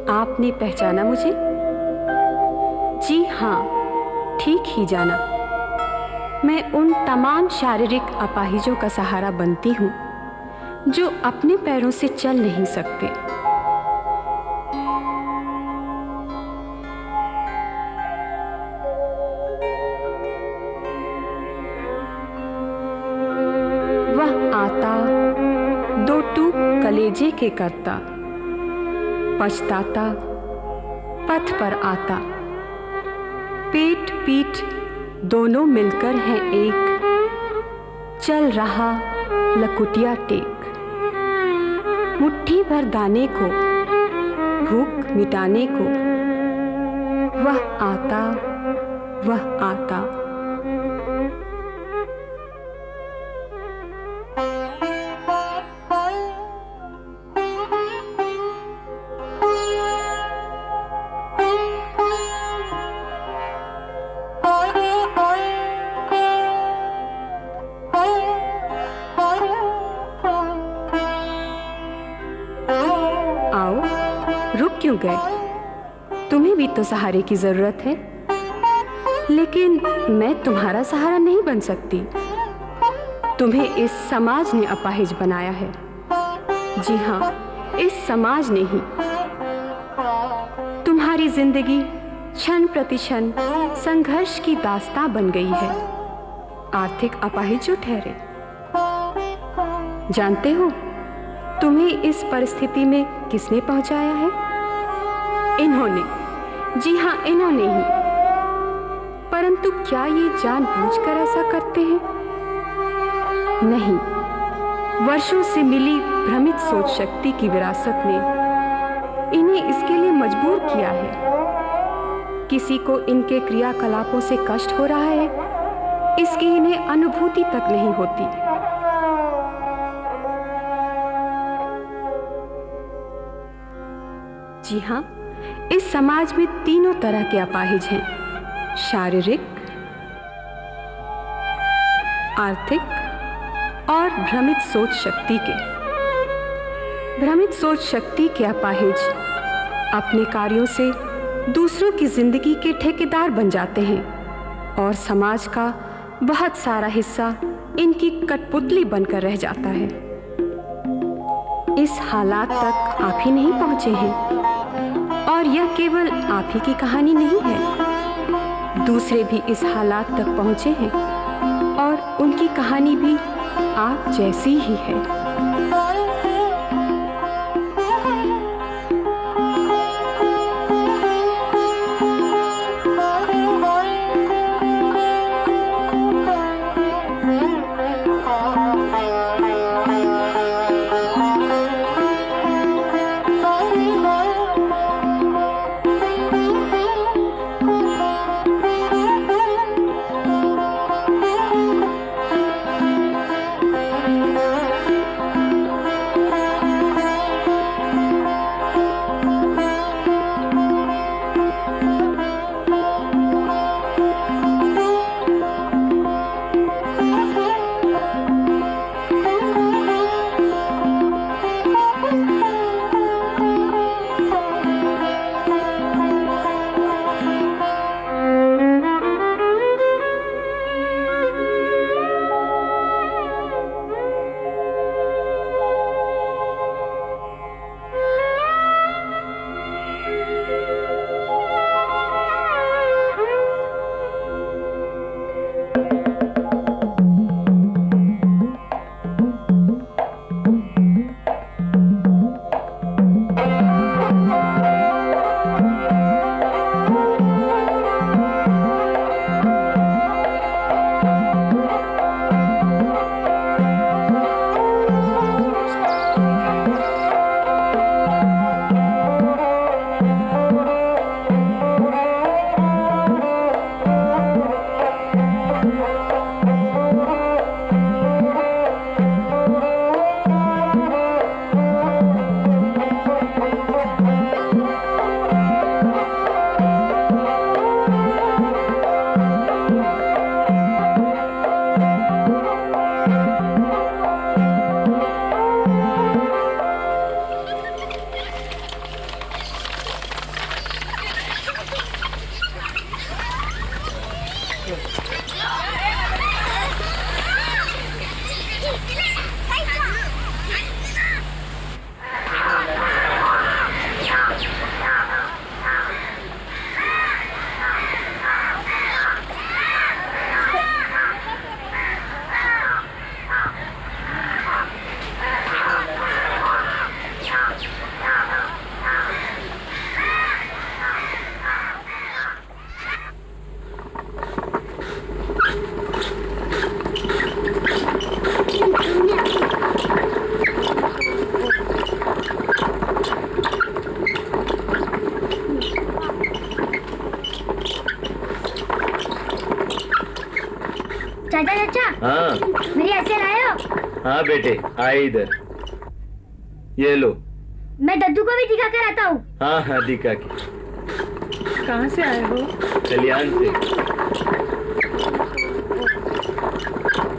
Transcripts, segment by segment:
आपने पहचाना मुझे? जी हाँ, ठीक ही जाना। मैं उन तमाम शारीरिक अपाहिजों का सहारा बनती हूँ जो अपने पैरों से चल नहीं सकते। वह आता दो टूक कलेजे के करता, पछताता पथ पर आता, पेट पीठ दोनों मिलकर हैं एक, चल रहा लकुटिया टेक। मुट्ठी भर दाने को, भूख मिटाने को, वह आता, वह आता। आओ, रुक क्यों गए? तुम्हें भी तो सहारे की जरूरत है। लेकिन मैं तुम्हारा सहारा नहीं बन सकती। तुम्हें इस समाज ने अपाहिज बनाया है। जी हाँ, इस समाज ने ही। तुम्हारी जिंदगी क्षण प्रतिक्षण संघर्ष की दास्तां बन गई है। आर्थिक अपाहिज जो ठहरे। जानते हो तुम्हें इस परिस्थिति में किसने पहुंचाया है? इन्होंने। जी हाँ, इन्होंने ही। परंतु क्या ये जानबूझकर ऐसा करते हैं? नहीं, वर्षों से मिली भ्रमित सोच शक्ति की विरासत ने इन्हें इसके लिए मजबूर किया है। किसी को इनके क्रियाकलापों से कष्ट हो रहा है, इसकी इन्हें अनुभूति तक नहीं होती। जी हाँ, इस समाज में तीनों तरह के अपाहिज हैं। शारीरिक, आर्थिक और भ्रमित सोच शक्ति के। भ्रमित सोच शक्ति के अपाहिज अपने कार्यों से दूसरों की जिंदगी के ठेकेदार बन जाते हैं और समाज का बहुत सारा हिस्सा इनकी कठपुतली बनकर रह जाता है। इस हालात तक आप ही नहीं पहुंचे हैं, और यह केवल आप ही की कहानी नहीं है। दूसरे भी इस हालात तक पहुंचे हैं और उनकी कहानी भी आप जैसी ही है। हाँ मेरी हंसिया लाए हो? हाँ बेटे, आए इधर, ये लो। मैं दद्दू को भी दिखा कर आता हूँ। हाँ हाँ दिखा के। कहाँ से आए हो? कल्याण से।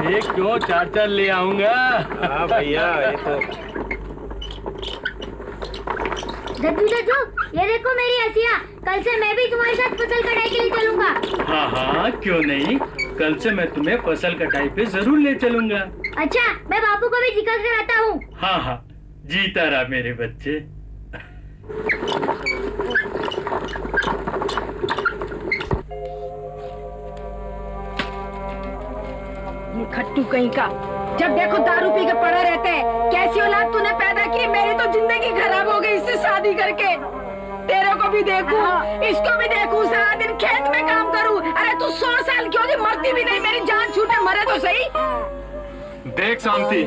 ये क्यों, चार ले आऊंगा। हाँ भैया, ये तो। दद्दू दद्दू, ये देखो मेरी हंसिया। कल से मैं भी तुम्हारे साथ फसल कटाई के लिए चलूंगा। हाँ हाँ क्यों नहीं, कल से मैं तुम्हें फसल कटाई पे जरूर ले चलूंगा। अच्छा, मैं बापू को भी दिखा कर आता हूँ। हाँ हाँ, जीता रहा मेरे बच्चे। ये खट्टू कहीं का, जब देखो दारू पी के पड़ा रहते है। कैसी औलाद तूने पैदा की, मेरी तो जिंदगी खराब हो गई इससे शादी करके। तेरे को भी देखूं, इसको भी देखूं, सारा दिन खेत में काम करूं। अरे तू 100 साल की होगी, मरती भी नहीं, मेरी जान छूटे मरे तो सही। देख शांति,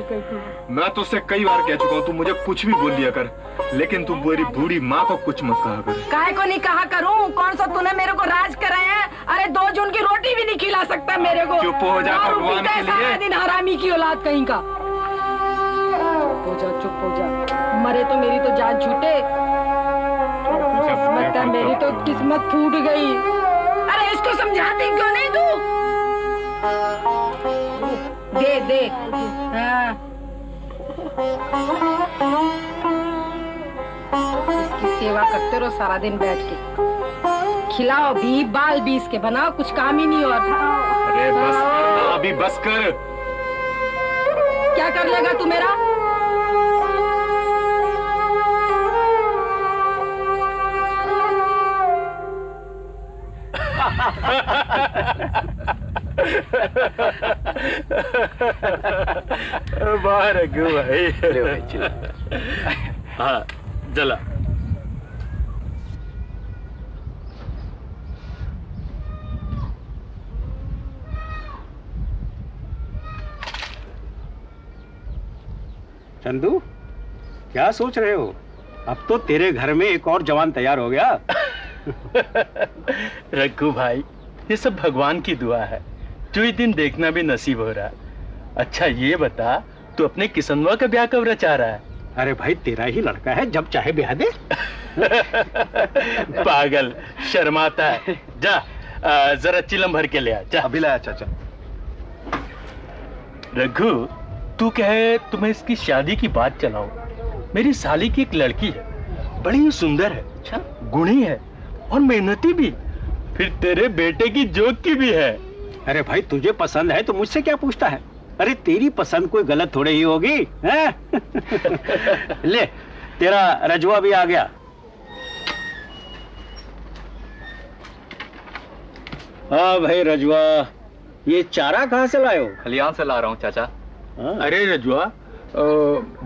मैं तुझसे कई बार कह चुका हूँ तू मुझे कुछ भी बोल दिया कर, लेकिन तू मेरी बूढ़ी माँ को कुछ मत कहा कर। काहे को नहीं कहा करूं? कौन सा तूने मेरे को राज कराया है? अरे 2 जून की रोटी भी नहीं खिला सकता मेरे को। चुप हो जा भगवान के लिए। सारा दिन हरामी की औलाद कहीं का। चुप हो जा, मरे तो मेरी तो जान छूटे। किस्मत है मेरी, तो किस्मत फूट गई। अरे इसको समझाती क्यों नहीं तू? दे दे। हाँ। इसकी सेवा करते रहो सारा दिन बैठ के। खिलाओ भी, बाल भी इसके, बनाओ, कुछ काम ही नहीं और। अरे बस कर, अभी बस कर। क्या कर लेगा तू मेरा? वाह रघु भाई। हाँ चला। चंदू, क्या सोच रहे हो? अब तो तेरे घर में एक और जवान तैयार हो गया। रघु भाई, ये सब भगवान की दुआ है, जो ये दिन देखना भी नसीब हो रहा। अच्छा ये बता, तू अपने किसनवा का ब्याह कब रचा रहा है? अरे भाई, तेरा ही लड़का है, जब चाहे ब्याह दे। पागल, शर्माता है। जा जरा चिलम भर के ले आ। जा। अभी लाया चाचा। रघु, तू कहे तुम्हें इसकी शादी की बात चलाऊं। मेरी साली की एक लड़की है, बड़ी ही सुंदर है, अच्छा गुणी है और मेहनती भी, फिर तेरे बेटे की जोक की भी है। अरे भाई, तुझे पसंद है तो मुझसे क्या पूछता है? अरे तेरी पसंद कोई गलत थोड़े ही होगी, हैं? ले, तेरा रजुआ भी आ गया। हाँ भाई रजुआ, ये चारा कहाँ से लाए हो? खलियान से ला रहा हूँ चाचा। अरे रजुआ,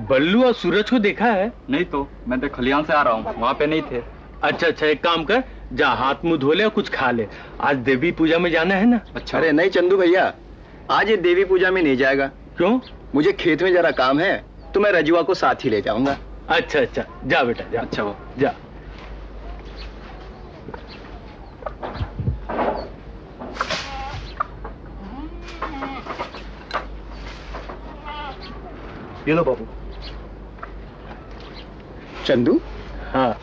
बल्लू और सूरज को देखा है? नहीं तो, मैं तो खलियान से आ रहा हूँ, वहाँ पे नहीं थे। अच्छा अच्छा, एक काम कर, जा हाथ मुंह धो ले और कुछ खा ले, आज देवी पूजा में जाना है ना। अच्छा। अरे नहीं चंदू भैया, आज ये देवी पूजा में नहीं जाएगा। क्यों? मुझे खेत में जरा काम है, तो मैं रजुआ को साथ ही ले जाऊंगा। अच्छा अच्छा, जा बेटा जा। अच्छा वो जा। ये लो बाबू। चंदू, हाँ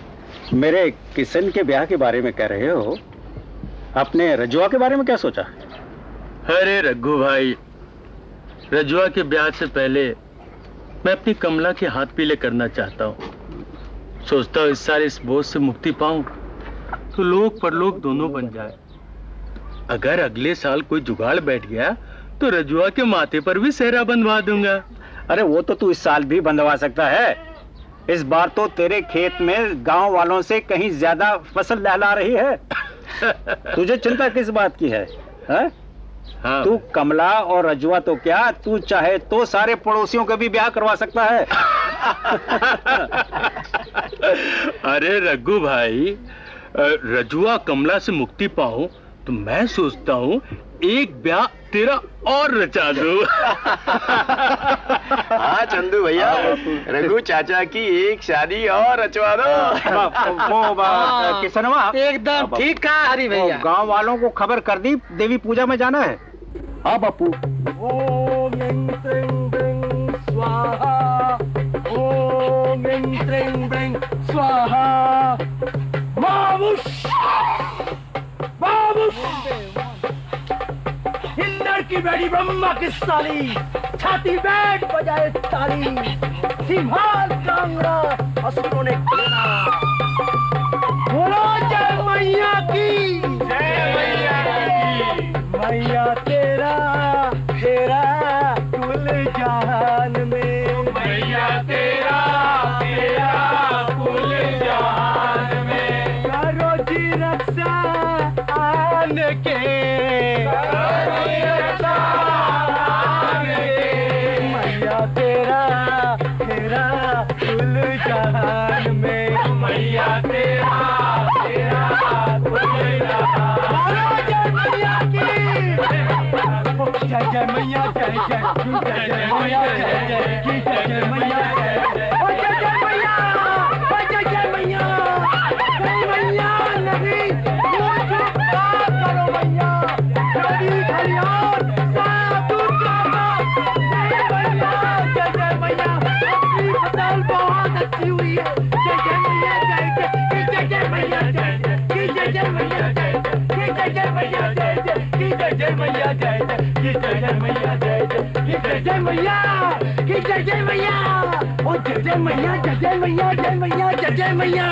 मेरे किशन के ब्याह के बारे में कह रहे हो, अपने रजुआ के बारे में क्या सोचा? अरे रघु भाई, रजुआ के ब्याह से पहले मैं अपनी कमला के हाथ पीले करना चाहता हूँ। सोचता हूँ इस साल इस बोझ से मुक्ति पाऊं तो लोक परलोक दोनों बन जाए। अगर अगले साल कोई जुगाड़ बैठ गया तो रजुआ के माथे पर भी सेहरा बंधवा दूंगा। अरे वो तो तू इस साल भी बंधवा सकता है। इस बार तो तेरे खेत में गांव वालों से कहीं ज्यादा फसल लहला रही है। तुझे चिंता किस बात की है? हाँ। तू कमला और रजुआ तो क्या, तू चाहे तो सारे पड़ोसियों का भी ब्याह करवा सकता है। अरे रघु भाई, रजुआ कमला से मुक्ति पाऊं तो मैं सोचता हूँ एक ब्याह तेरा और रचा दूं। हाँ चंदू भैया, रघु चाचा की एक शादी और रचवा दो। किसनवा एकदम ठीक कहा हरी भैया। गांव वालों को खबर कर दी, देवी पूजा में जाना है। हाँ बापू। ओम इंग त्रिंग ब्रिंग स्वाहा, ओम इंग त्रिंग ब्रिंग स्वाहा। बाबूश, बाबूश, इंद्र की बेटी ब्रह्मा की साली, छाती बैठ बजाए ताली, सिंहाल कांगड़ा असुरों ने घेरा। बोलो जय मैया की, जय मैया की। मैया तेरा तेरा कुल जहान में, मैया तेरा तेरा कुल जहान में। करो जी रक्षा आन के, करो जी रक्षा आन के। मैया तेरा तेरा कुल जहान में, मैया तेरा तेरा कुल जहान। बोलो जय मैया की, जय जय मैया, जय जय जय जय मैया, जय जय जय जय मैया, जय जय मैया, जय जय मैया, जय मैया नहीं करो मैया, रवि खलियान साधु काका, जय मैया, जय जय मैया। अपनी फसल बहुत अच्छी हुई है, जय जय मैया, जय जय मैया, जय जय मैया, जय जय मैया, जय जय मैया, जय जय मैया, जय जय मैया, जय जय मैया, ओ जय जय मैया, जय जय मैया, जय मैया, जय जय मैया।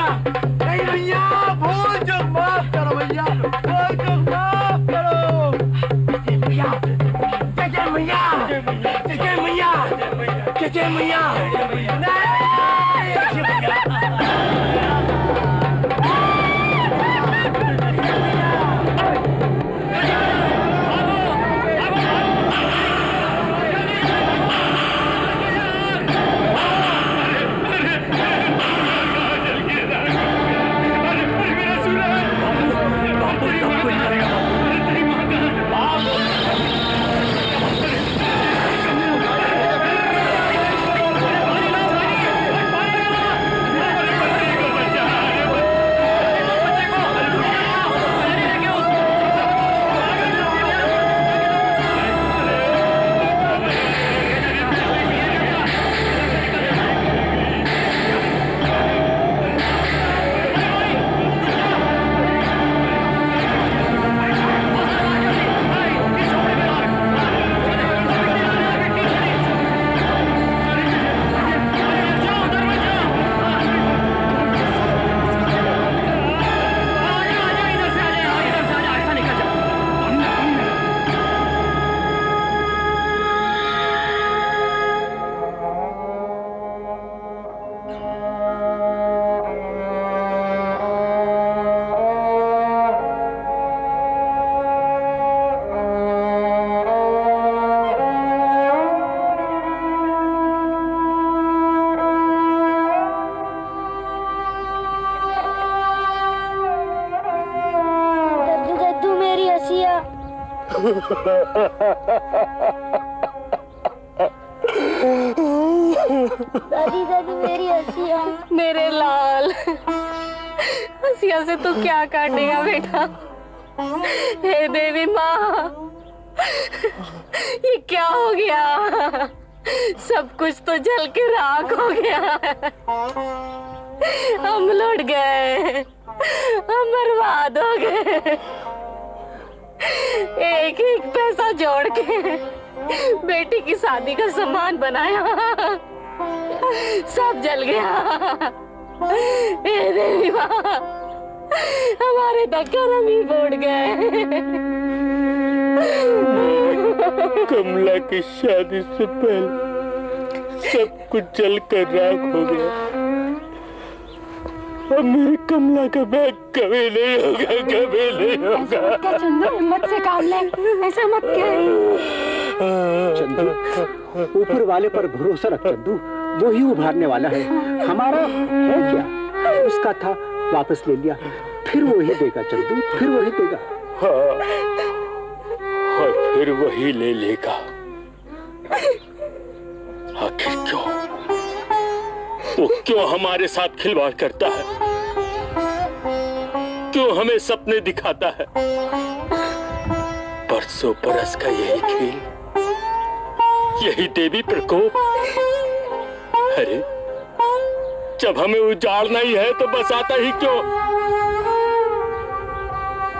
नहीं मैया, भूल जो माफ करो मैया, भूल जो माफ करो। जय मैया, जय जय मैया, जय जय मैया, जय जय मैया, दादी दादी मेरी हंसिया। मेरे लाल, हंसिया से तू क्या काटेगा बेटा? हे देवी माँ, ये क्या हो गया? सब कुछ तो जल के राख हो गया। हम लुट गए, हम बर्बाद हो गए। एक एक पैसा जोड़ के बेटी की शादी का सामान बनाया, सब जल गया। हे देवी माँ, हमारे तक कर्म ही बोड़ गए। कमला की शादी से पहले सब कुछ जल कर राख हो गया। अब मेरी कमला का बैग कभी नहीं होगा, कभी नहीं होगा। चंदू, हिम्मत से काम ले, ऐसा मत कह। चंदू, ऊपर वाले पर भरोसा रख चंदू, वो ही उभारने वाला है। हमारा है क्या? उसका था, वापस ले लिया, फिर वही देगा चंदू, फिर वही देगा। हाँ, और फिर वही ले लेगा। आखिर क्यों? वो क्यों हमारे साथ खिलवाड़ करता है? क्यों हमें सपने दिखाता है? पर बरसों बरस का यही खेल, यही देवी प्रकोप। अरे जब हमें उजाड़ना ही है तो बसाता ही क्यों?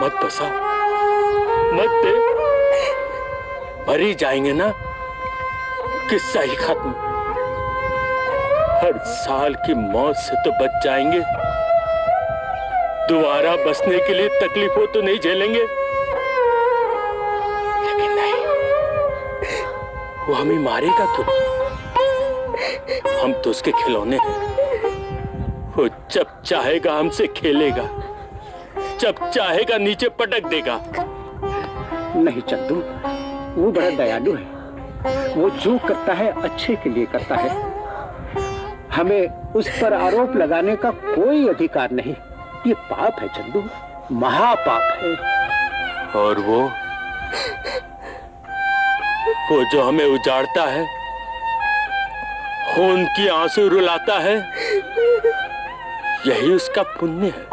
मत बसा, मत दे, मर ही जाएंगे ना, किस्सा ही खत्म। हर साल की मौत से तो बच जाएंगे, दोबारा बसने के लिए तकलीफों तो नहीं झेलेंगे। लेकिन नहीं, वो हमें मारेगा तो, हम तो उसके खिलौने हैं। वो जब चाहेगा हमसे खेलेगा, जब चाहेगा नीचे पटक देगा। नहीं चंदू, वो बड़ा दयालु है। वो जो करता है अच्छे के लिए करता है। हमें उस पर आरोप लगाने का कोई अधिकार नहीं। ये पाप है चंदू, महापाप है। और वो जो हमें उजाड़ता है, खून की आंसू रुलाता है, यही उसका पुण्य है,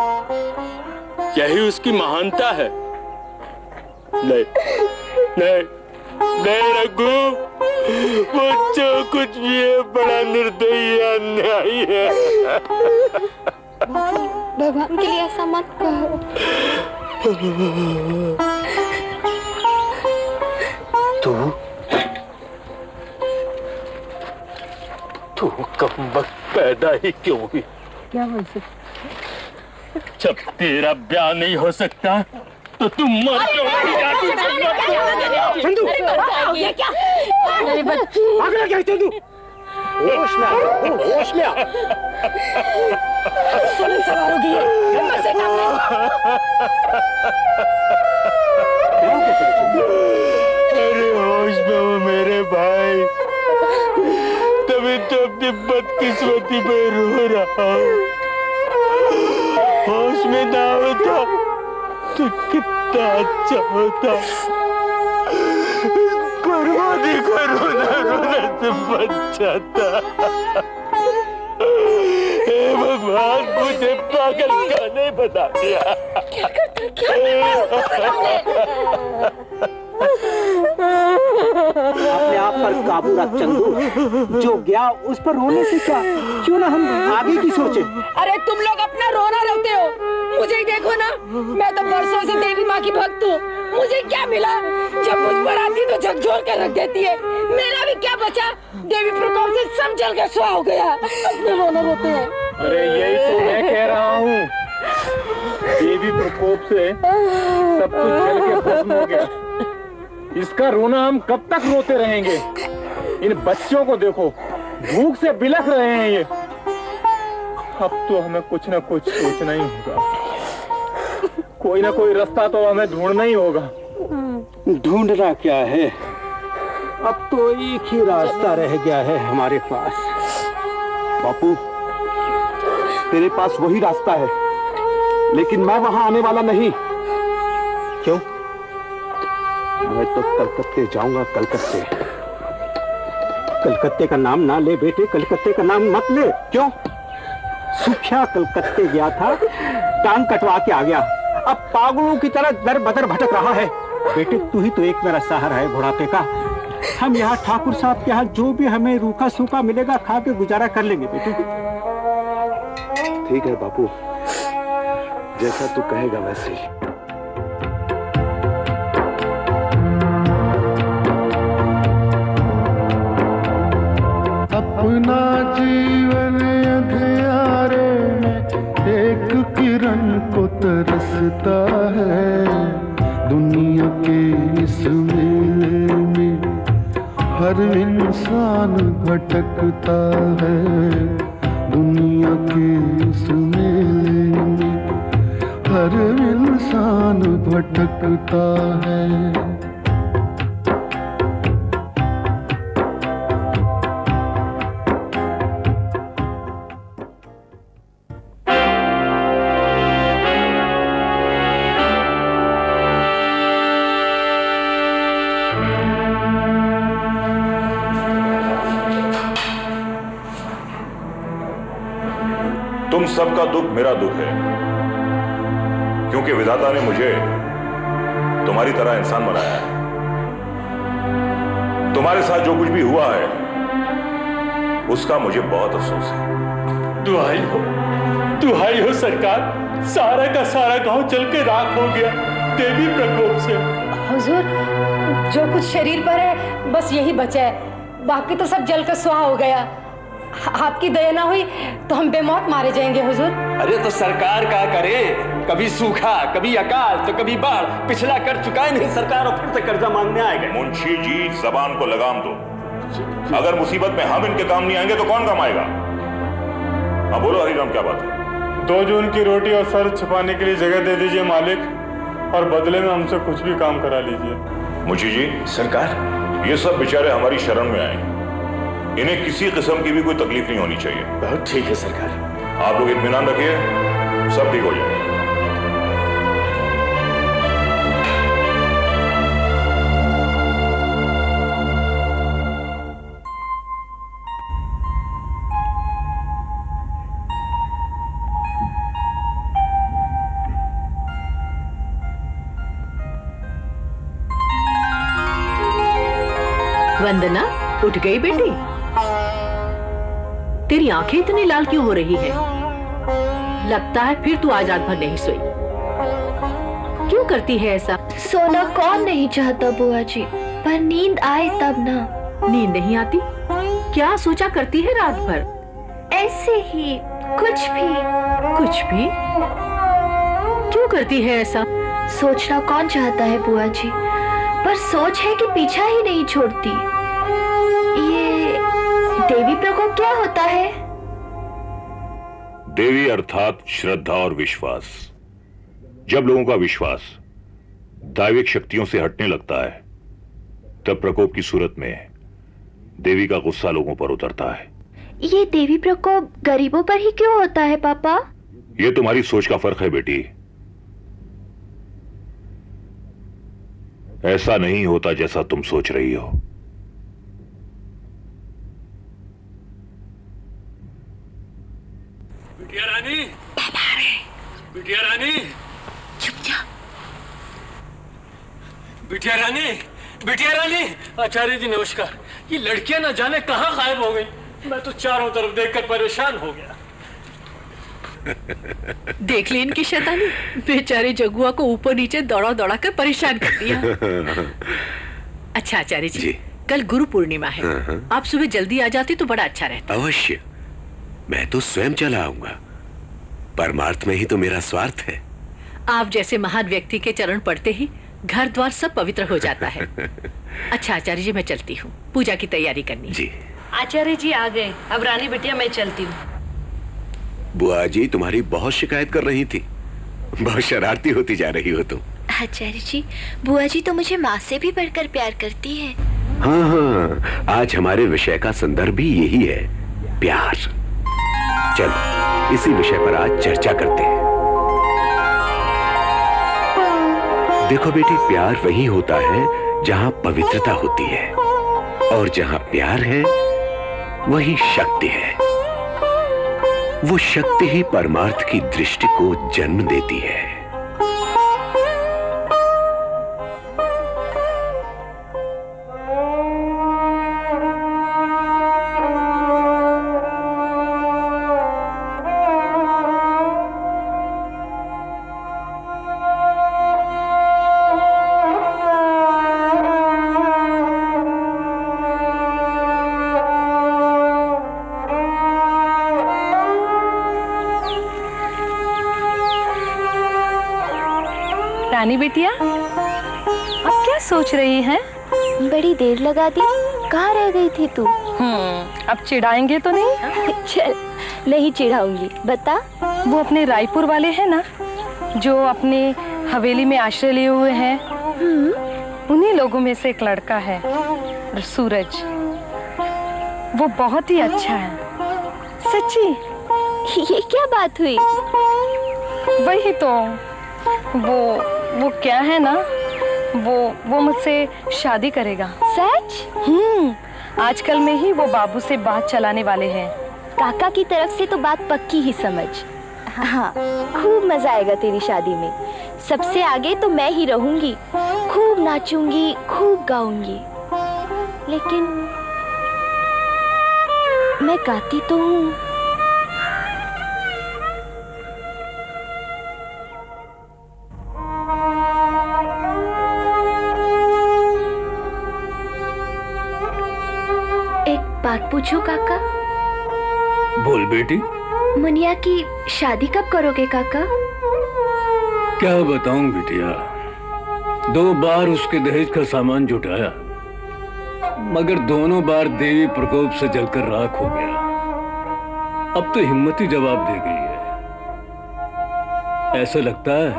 यही उसकी महानता है। नहीं नहीं नहीं रघु, वो जो कुछ भी है बड़ा निर्दयी अन्यायी है। भगवान के लिए ऐसा मत कहो। तू कब पैदा ही क्यों हुई? क्या बोल सकते? जब तेरा ब्याह नहीं हो सकता तो तुम मर क्यों नहीं जाती? चंदू, ये क्या? मेरी बच्ची पागल क्या चंदू? होश में आ, होश में आ। सुन सवार होगी ये। बस एक काम अरे होश में हो मेरे भाई, तभी तो अपनी बदकिस्मती पे रो रहा हूँ। होश में ना होता तो कितना अच्छा होता। बर्बादी को रोना रोना से बच जाता। हे भगवान, मुझे पागल क्यों बता दिया? अपने आप पर काबू रख चंदू। जो गया उस पर रोने से क्या, क्यों ना हम आगे की सोचे। अरे तुम लोग अपना रोना रोते हो, मुझे ही देखो ना। मैं तो बरसों से देवी माँ की भक्त हूँ। मुझे क्या मिला? जब मुझ पर आती तो झकझोर कर रख देती है। मेरा भी क्या बचा? देवी प्रकोप से सब जल के सुहा हो गया। अपने रोना रोते हैं। अरे यही तो मैं कह रहा हूँ, देवी प्रकोप से सब कुछ जल के भस्म हो गया। इसका रोना हम कब तक रोते रहेंगे? इन बच्चों को देखो, भूख से बिलख रहे हैं ये। अब तो हमें कुछ ना कुछ सोचना ही होगा। कोई ना कोई रास्ता तो हमें ढूंढना ही होगा। ढूंढना क्या है, अब तो एक ही रास्ता रह गया है हमारे पास। बापू, तेरे पास वही रास्ता है, लेकिन मैं वहां आने वाला नहीं। क्यों? मैं तो कलकत्ते जाऊंगा। कलकत्ते। कलकत्ते का नाम ना ले बेटे, कलकत्ते का नाम मत ले। क्यों? सुखिया कलकत्ते गया था, टांग कटवा के आ गया, अब पागलों की तरह दर बदर भटक रहा है। बेटे तू ही तो एक मेरा सहारा है बुढ़ापे का। हम यहाँ ठाकुर साहब के यहाँ जो भी हमें रूखा सूखा मिलेगा खा के गुजारा कर लेंगे बेटे। ठीक है बापू, जैसा तू कहेगा वैसे ही। अपना जीवन अंधियारे में एक किरण को तरसता है। दुनिया के इस मेले में हर इंसान भटकता है। दुनिया के इस मेले में हर इंसान भटकता है। तुम सबका दुख मेरा दुख है, क्योंकि विधाता ने मुझे तुम्हारी तरह इंसान बनाया है। तुम्हारे साथ जो कुछ भी हुआ है उसका मुझे बहुत अफसोस है। दुहाई हो सरकार, सारा का सारा गांव जल के राख हो गया देवी प्रकोप से। हुजूर, जो कुछ शरीर पर है बस यही बचा है, बाकी तो सब जल कर स्वाहा हो गया। आपकी दया ना हुई तो हम बेमौत मारे जाएंगे हुजूर। अरे तो सरकार क्या करे, कभी सूखा, कभी अकाल, तो कभी बाढ़, पिछला कर चुका है नहीं सरकार और फिर से कर्जा मांगने आएगा। मुंशी जी जबान को लगाम दो, अगर मुसीबत में हम इनके काम नहीं आएंगे तो कौन काम आएगा? हाँ बोलो हरिराम, क्या बात है? 2 जून की रोटी और सर छुपाने के लिए जगह दे दीजिए मालिक, और बदले में हमसे कुछ भी काम करा लीजिए। मुंशी जी, सरकार, ये सब बेचारे हमारी शरण में आए, इन्हें किसी किस्म की भी कोई तकलीफ नहीं होनी चाहिए। बहुत ठीक है सरकार। आप लोग इत्मीनान रखिए, सब ठीक हो जाए। वंदना, उठ गई बेटी? तेरी आंखें इतनी लाल क्यों हो रही है? लगता है फिर तू आज रात भर नहीं सोई। क्यों करती है ऐसा? सोना कौन नहीं चाहता बुआ जी, पर नींद आए तब ना। नींद नहीं आती? क्या सोचा करती है रात भर? ऐसे ही कुछ भी। कुछ भी? क्यों करती है ऐसा? सोचना कौन चाहता है बुआ जी, पर सोच है कि पीछा ही नहीं छोड़ती। ये देवी प्रकोप क्या होता है? देवी अर्थात श्रद्धा और विश्वास। जब लोगों का विश्वास दैविक शक्तियों से हटने लगता है तब प्रकोप की सूरत में देवी का गुस्सा लोगों पर उतरता है। ये देवी प्रकोप गरीबों पर ही क्यों होता है पापा? ये तुम्हारी सोच का फर्क है बेटी। ऐसा नहीं होता जैसा तुम सोच रही हो। बिटिया रानी, बिटिया रानी, चुप जा। बिटिया रानी, बिटिया रानी। आचार्य जी नमस्कार। ये लड़कियां न जाने कहां गायब हो गई, मैं तो चारों तरफ देखकर परेशान हो गया। देख ली इनकी शैतानी, बेचारे जगुआ को ऊपर नीचे दौड़ा दौड़ा कर परेशान कर दिया। अच्छा आचार्य जी, कल गुरु पूर्णिमा है, आप सुबह जल्दी आ जाते तो बड़ा अच्छा रहता। अवश्य, मैं तो स्वयं चला आऊंगा। परमार्थ में ही तो मेरा स्वार्थ है। आप जैसे महान व्यक्ति के चरण पड़ते ही घर द्वार सब पवित्र हो जाता है। अच्छा आचार्य जी, मैं चलती हूँ, पूजा की तैयारी करनी। जी आचार्य जी आ गए, अब रानी बिटिया मैं चलती हूँ। बुआ जी तुम्हारी बहुत शिकायत कर रही थी, बहुत शरारती होती जा रही हो तुम। आचार्य जी, बुआ जी तो मुझे माँ से भी बढ़कर प्यार करती है। हाँ हाँ, आज हमारे विषय का संदर्भ भी यही है, प्यार। चलो इसी विषय पर आज चर्चा करते हैं। देखो बेटी, प्यार वही होता है जहाँ पवित्रता होती है, और जहाँ प्यार है वही शक्ति है। वो शक्ति ही परमार्थ की दृष्टि को जन्म देती है। रानी बिटिया, अब क्या सोच रही है? बड़ी देर लगा दी, कहाँ रह गई थी तू? अब चिढ़ाएंगे तो नहीं? चल, नहीं चिढ़ाऊंगी, बता। वो अपने रायपुर वाले हैं ना, जो अपने हवेली में आश्रय लिए हुए हैं, उन्हीं लोगों में से एक लड़का है, सूरज। वो बहुत ही अच्छा है, सच्ची। ये क्या बात हुई? वही तो, वो क्या है ना, वो मुझसे शादी करेगा। सच? आजकल में ही वो बाबू से बात चलाने वाले हैं। काका की तरफ से तो बात पक्की ही समझ। हाँ, खूब मजा आएगा तेरी शादी में। सबसे आगे तो मैं ही रहूंगी, खूब नाचूंगी, खूब गाऊंगी। लेकिन मैं गाती तो हूँ। एक बात पूछूं काका? बोल बेटी। मुनिया की शादी कब करोगे काका? क्या बताऊं बिटिया, 2 बार उसके दहेज का सामान जुटाया, मगर दोनों बार देवी प्रकोप से जलकर राख हो गया। अब तो हिम्मत ही जवाब दे गई है। ऐसा लगता है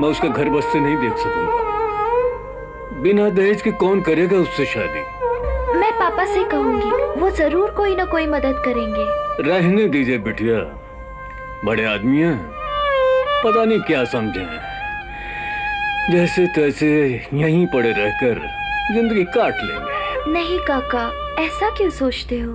मैं उसका घर बस से नहीं देख सकूंगा। बिना दहेज के कौन करेगा उससे शादी? मैं पापा से कहूंगी, वो जरूर कोई ना कोई मदद करेंगे। रहने दीजिए बिटिया, बड़े आदमी हैं, पता नहीं क्या समझे हैं। जैसे तैसे यहीं पड़े रहकर जिंदगी काट लेंगे। नहीं काका, ऐसा क्यों सोचते हो?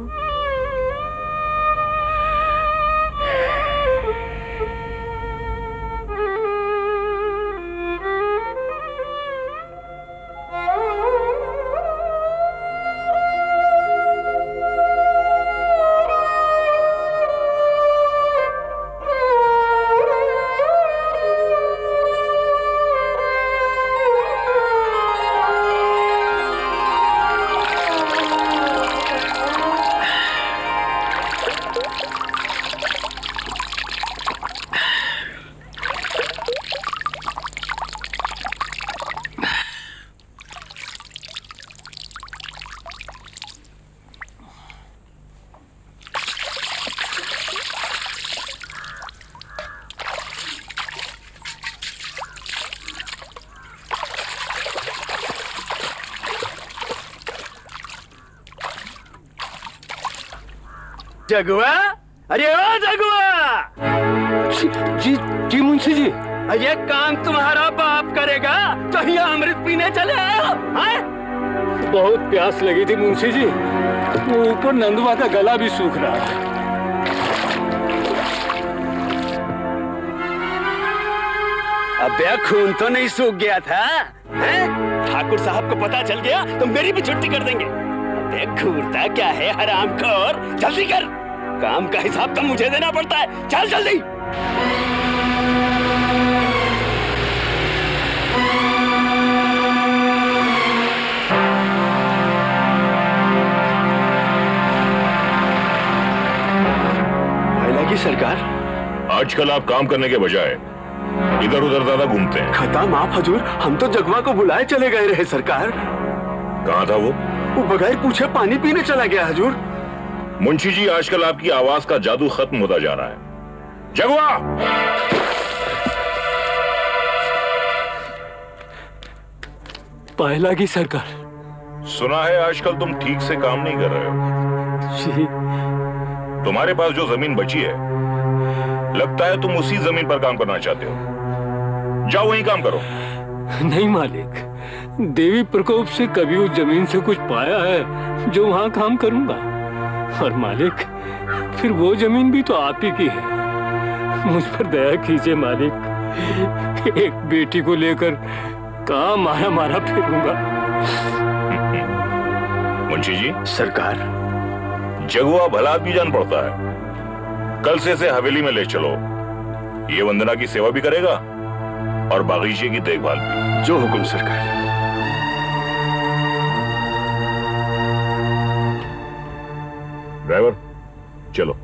जगुआ, अरे ओ जगुआ! जी जी मुंशी जी। ये काम तुम्हारा बाप करेगा तो यहाँ अमृत पीने चले आए हो? हैं? बहुत प्यास लगी थी मुंशी जी, ऊपर नंदुआ का गला भी सूख रहा है। अबे खून तो नहीं सूख गया था? हैं? ठाकुर साहब को पता चल गया तो मेरी भी छुट्टी कर देंगे। अबे घूरता क्या है हरामखोर, जल्दी कर, काम का हिसाब तो मुझे देना पड़ता है। चल जल्दी। की सरकार, आजकल आप काम करने के बजाय इधर उधर ज्यादा घूमते हैं। खता माफ हजूर, हम तो जगवा को बुलाए चले गए रहे सरकार। कहाँ था वो? बगैर पूछे पानी पीने चला गया हजूर। मुंशी जी, आजकल आपकी आवाज का जादू खत्म होता जा रहा है। जगवा! पहला की सरकार। सुना है आजकल तुम ठीक से काम नहीं कर रहे हो। जी। तुम्हारे पास जो जमीन बची है, लगता है तुम उसी जमीन पर काम करना चाहते हो। जाओ वहीं काम करो। नहीं मालिक, देवी प्रकोप से कभी उस जमीन से कुछ पाया है जो वहां काम करूंगा। और मालिक, फिर वो जमीन भी तो आप ही की है। मुझ पर दया कीजिए मालिक, एक बेटी को लेकर कहाँ मारा मारा फिरूंगा। मुंशी जी। सरकार। जगुआ भला आदमी जान पड़ता है। कल से इसे हवेली में ले चलो, ये वंदना की सेवा भी करेगा और बागीचे की देखभाल भी। जो हुक्म सरकार। ड्राइवर चलो।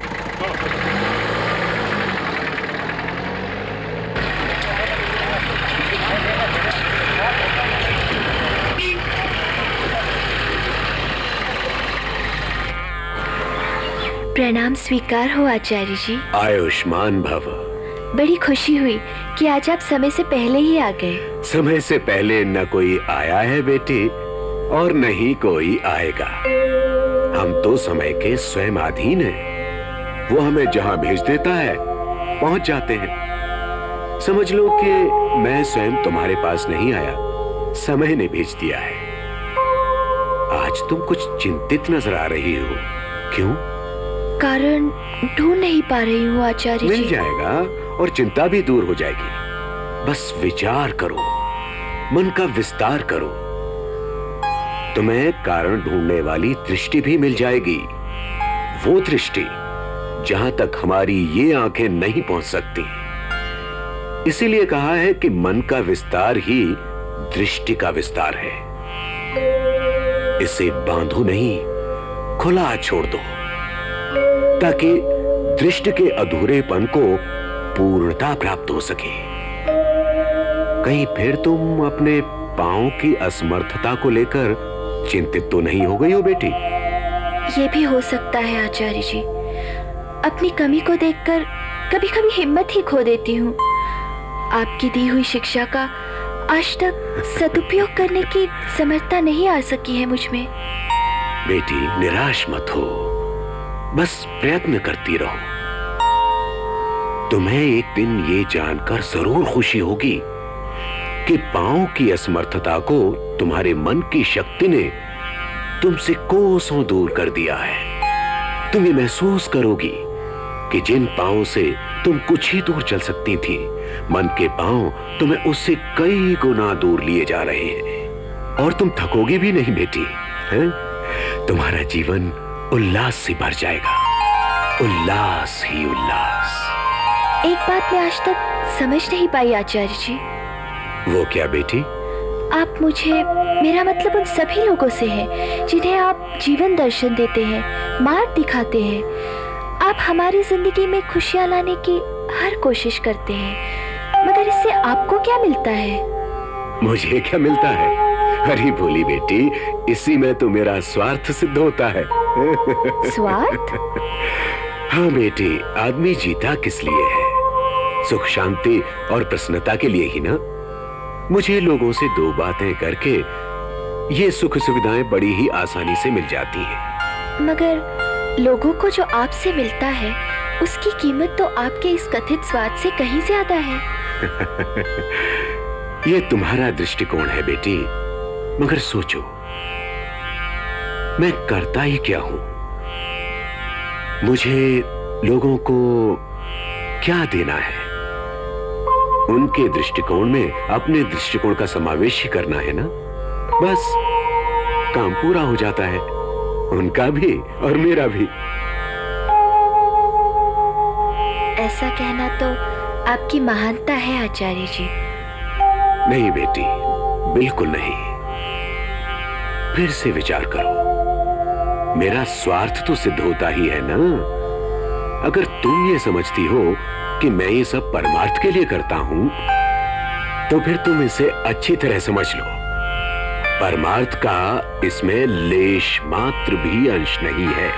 प्रणाम स्वीकार हो आचार्य जी। आयुष्मान भव। बड़ी खुशी हुई कि आज आप समय से पहले ही आ गए। समय से पहले न कोई आया है बेटी, और न ही कोई आएगा। हम तो समय के स्वयं अधीन हैं। वो हमें जहां भेज देता है पहुंच जाते हैं। समझ लो कि मैं स्वयं तुम्हारे पास नहीं आया, समय ने भेज दिया है। आज तुम कुछ चिंतित नजर आ रही हो, क्यों? कारण ढूंढ नहीं पा रही हूँ आचार्य जी। मिल जाएगा और चिंता भी दूर हो जाएगी। बस विचार करो, मन का विस्तार करो। तुम्हें कारण ढूंढने वाली दृष्टि भी मिल जाएगी, वो दृष्टि जहां तक हमारी ये आंखें नहीं पहुंच सकती। इसीलिए कहा है कि मन का विस्तार ही दृष्टि का विस्तार है। इसे बांधो नहीं, खुला छोड़ दो, ताकि दृष्टि के अधूरेपन को पूर्णता प्राप्त हो सके। कहीं फिर तुम अपने पांव की असमर्थता को लेकर चिंतित तो नहीं हो गई हो बेटी? ये भी हो सकता है आचार्य जी। अपनी कमी को देखकर कभी कभी हिम्मत ही खो देती हूँ। आपकी दी हुई शिक्षा का आज तक सदुपयोग करने की समर्थता नहीं आ सकी है मुझ में। बेटी निराश मत हो, बस प्रयत्न करती रहो। तुम्हें एक दिन ये जानकर जरूर खुशी होगी कि पांव की असमर्थता को तुम्हारे मन की शक्ति ने तुमसे कोसों दूर कर दिया है। तुम ये महसूस करोगी कि जिन पांव से तुम कुछ ही दूर चल सकती थी, मन के पांव तुम्हें उससे कई गुना दूर लिए जा रहे हैं। और तुम थकोगी भी नहीं बेटी, हैं? तुम्हारा जीवन उल्लास से भर जाएगा, उल्लास ही उल्लास। एक बात मैं आज तक समझ नहीं पाई आचार्य जी। वो क्या बेटी? आप मुझे, मेरा मतलब उन सभी लोगों से है जिन्हें आप जीवन दर्शन देते हैं, मार्ग दिखाते हैं। आप हमारी जिंदगी में खुशियां लाने की हर कोशिश करते हैं, मगर इससे आपको क्या मिलता है? मुझे क्या मिलता है? अरे बोली बेटी, इसी में तो मेरा स्वार्थ सिद्ध होता है। स्वार्थ? हाँ बेटी, आदमी जीता किस लिए है? सुख शांति और प्रसन्नता के लिए ही ना। मुझे लोगों से दो बातें करके ये सुख सुविधाएं बड़ी ही आसानी से मिल जाती हैं। मगर लोगों को जो आपसे मिलता है उसकी कीमत तो आपके इस कथित स्वार्थ से कहीं ज्यादा है। ये तुम्हारा दृष्टिकोण है बेटी, मगर सोचो, मैं करता ही क्या हूं? मुझे लोगों को क्या देना है? उनके दृष्टिकोण में अपने दृष्टिकोण का समावेश ही करना है ना। बस काम पूरा हो जाता है, उनका भी और मेरा भी। ऐसा कहना तो आपकी महानता है आचार्य जी। नहीं बेटी, बिल्कुल नहीं। फिर से विचार करो, मेरा स्वार्थ तो सिद्ध होता ही है ना। अगर तुम ये समझती हो कि मैं ये सब परमार्थ के लिए करता हूं, तो फिर तुम इसे अच्छी तरह समझ लो। परमार्थ का इसमें लेश मात्र भी अंश नहीं है।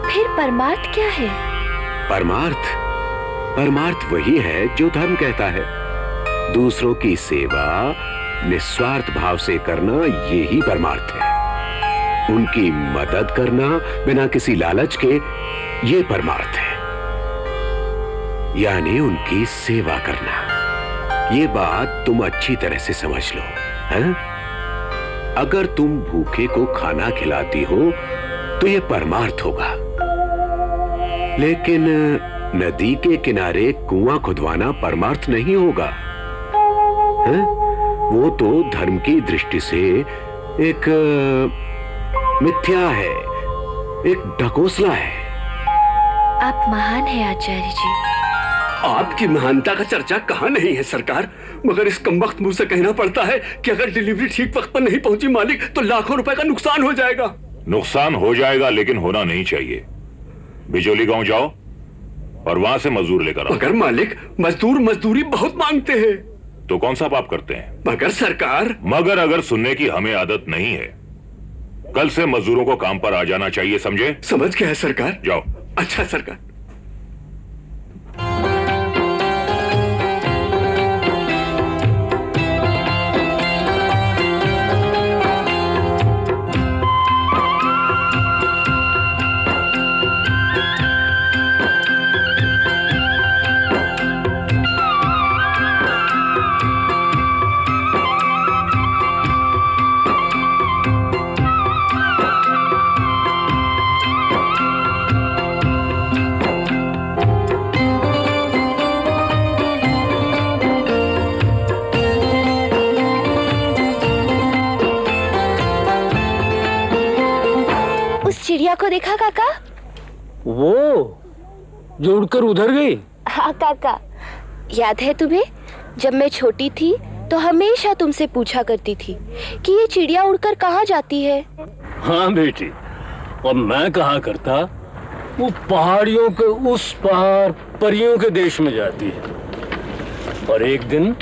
फिर परमार्थ क्या है? परमार्थ वही है जो धर्म कहता है। दूसरों की सेवा निस्वार्थ भाव से करना, यही परमार्थ है। उनकी मदद करना बिना किसी लालच के, ये परमार्थ है। यानी उनकी सेवा करना। ये बात तुम अच्छी तरह से समझ लो, हैं? अगर तुम भूखे को खाना खिलाती हो तो ये परमार्थ होगा, लेकिन नदी के किनारे कुआं खुदवाना परमार्थ नहीं होगा, हैं? वो तो धर्म की दृष्टि से एक मिथ्या है, एक ढकोसला है। आप महान हैं आचार्य जी। आपकी महानता का चर्चा कहाँ नहीं है सरकार, मगर इस कमबख्त मुंह से कहना पड़ता है कि अगर डिलीवरी ठीक वक्त पर नहीं पहुंची मालिक, तो लाखों रुपए का नुकसान हो जाएगा। नुकसान हो जाएगा, लेकिन होना नहीं चाहिए। बिजोली गांव जाओ और वहां से मजदूर लेकर आओ। मगर मालिक, मजदूर मजदूरी बहुत मांगते हैं। तो कौन सा पाप करते हैं? मगर सरकार। मगर अगर सुनने की हमें आदत नहीं है। कल से मजदूरों को काम पर आ जाना चाहिए, समझे? समझ गया है सरकार। जाओ। अच्छा सरकार। देखा काका? वो जो उड़कर उधर गई? हाँ काका, याद है तुम्हें जब मैं छोटी थी तो हमेशा तुमसे पूछा करती थी कि ये चिड़िया उड़कर कहाँ जाती है? हाँ बेटी, और मैं कहा करता वो पहाड़ियों के उस पार परियों के देश में जाती है, और एक दिन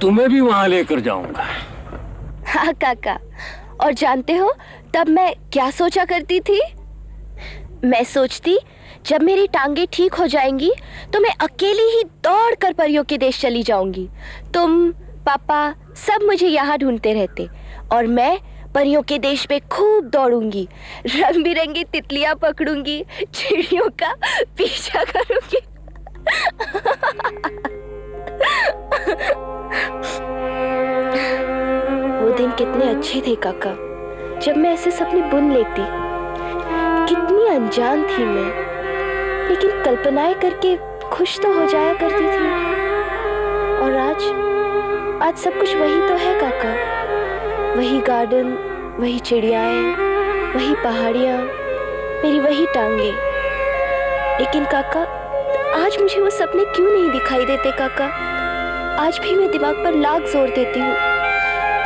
तुम्हें भी वहां लेकर जाऊंगा। हाँ काका, और जानते हो तब मैं क्या सोचा करती थी? मैं सोचती जब मेरी टांगे ठीक हो जाएंगी तो मैं अकेली ही दौड़कर परियों के देश चली जाऊंगी। तुम, पापा सब मुझे यहाँ ढूंढते रहते और मैं परियों के देश में खूब दौड़ूंगी, रंग बिरंगी तितलियां पकड़ूंगी, चिड़ियों का पीछा करूंगी। वो दिन कितने अच्छे थे काका, जब मैं ऐसे सपने बुन लेती। कितनी अनजान थी मैं, लेकिन कल्पनाएं करके खुश तो हो जाया करती थी। और आज सब कुछ वही तो है काका, वही गार्डन, वही चिड़ियाएं, वही पहाड़ियां, मेरी वही टांगे। लेकिन काका, आज मुझे वो सपने क्यों नहीं दिखाई देते काका? आज भी मैं दिमाग पर लाख जोर देती हूँ,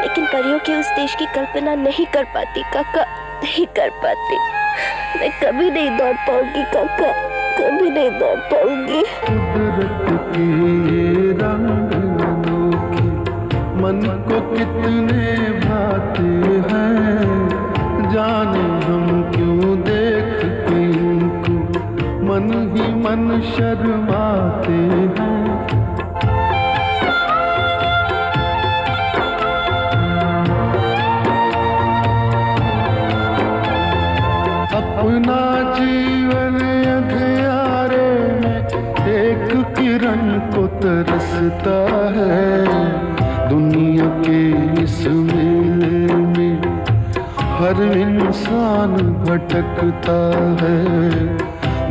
लेकिन परियों के उस देश की कल्पना नहीं कर पाती काका, नहीं कर पाती। मैं कभी नहीं दौड़ पाऊंगी काका, कभी नहीं दौड़ पाऊंगी। कुदरत के ये रंग अनोखे मन को कितने भाते हैं, जाने हम क्यों देख के इनको मन ही मन शर्माते हैं। अपना जीवन अंधियारे में एक किरण को तरसता है, दुनिया के इस मेले में हर इंसान भटकता है,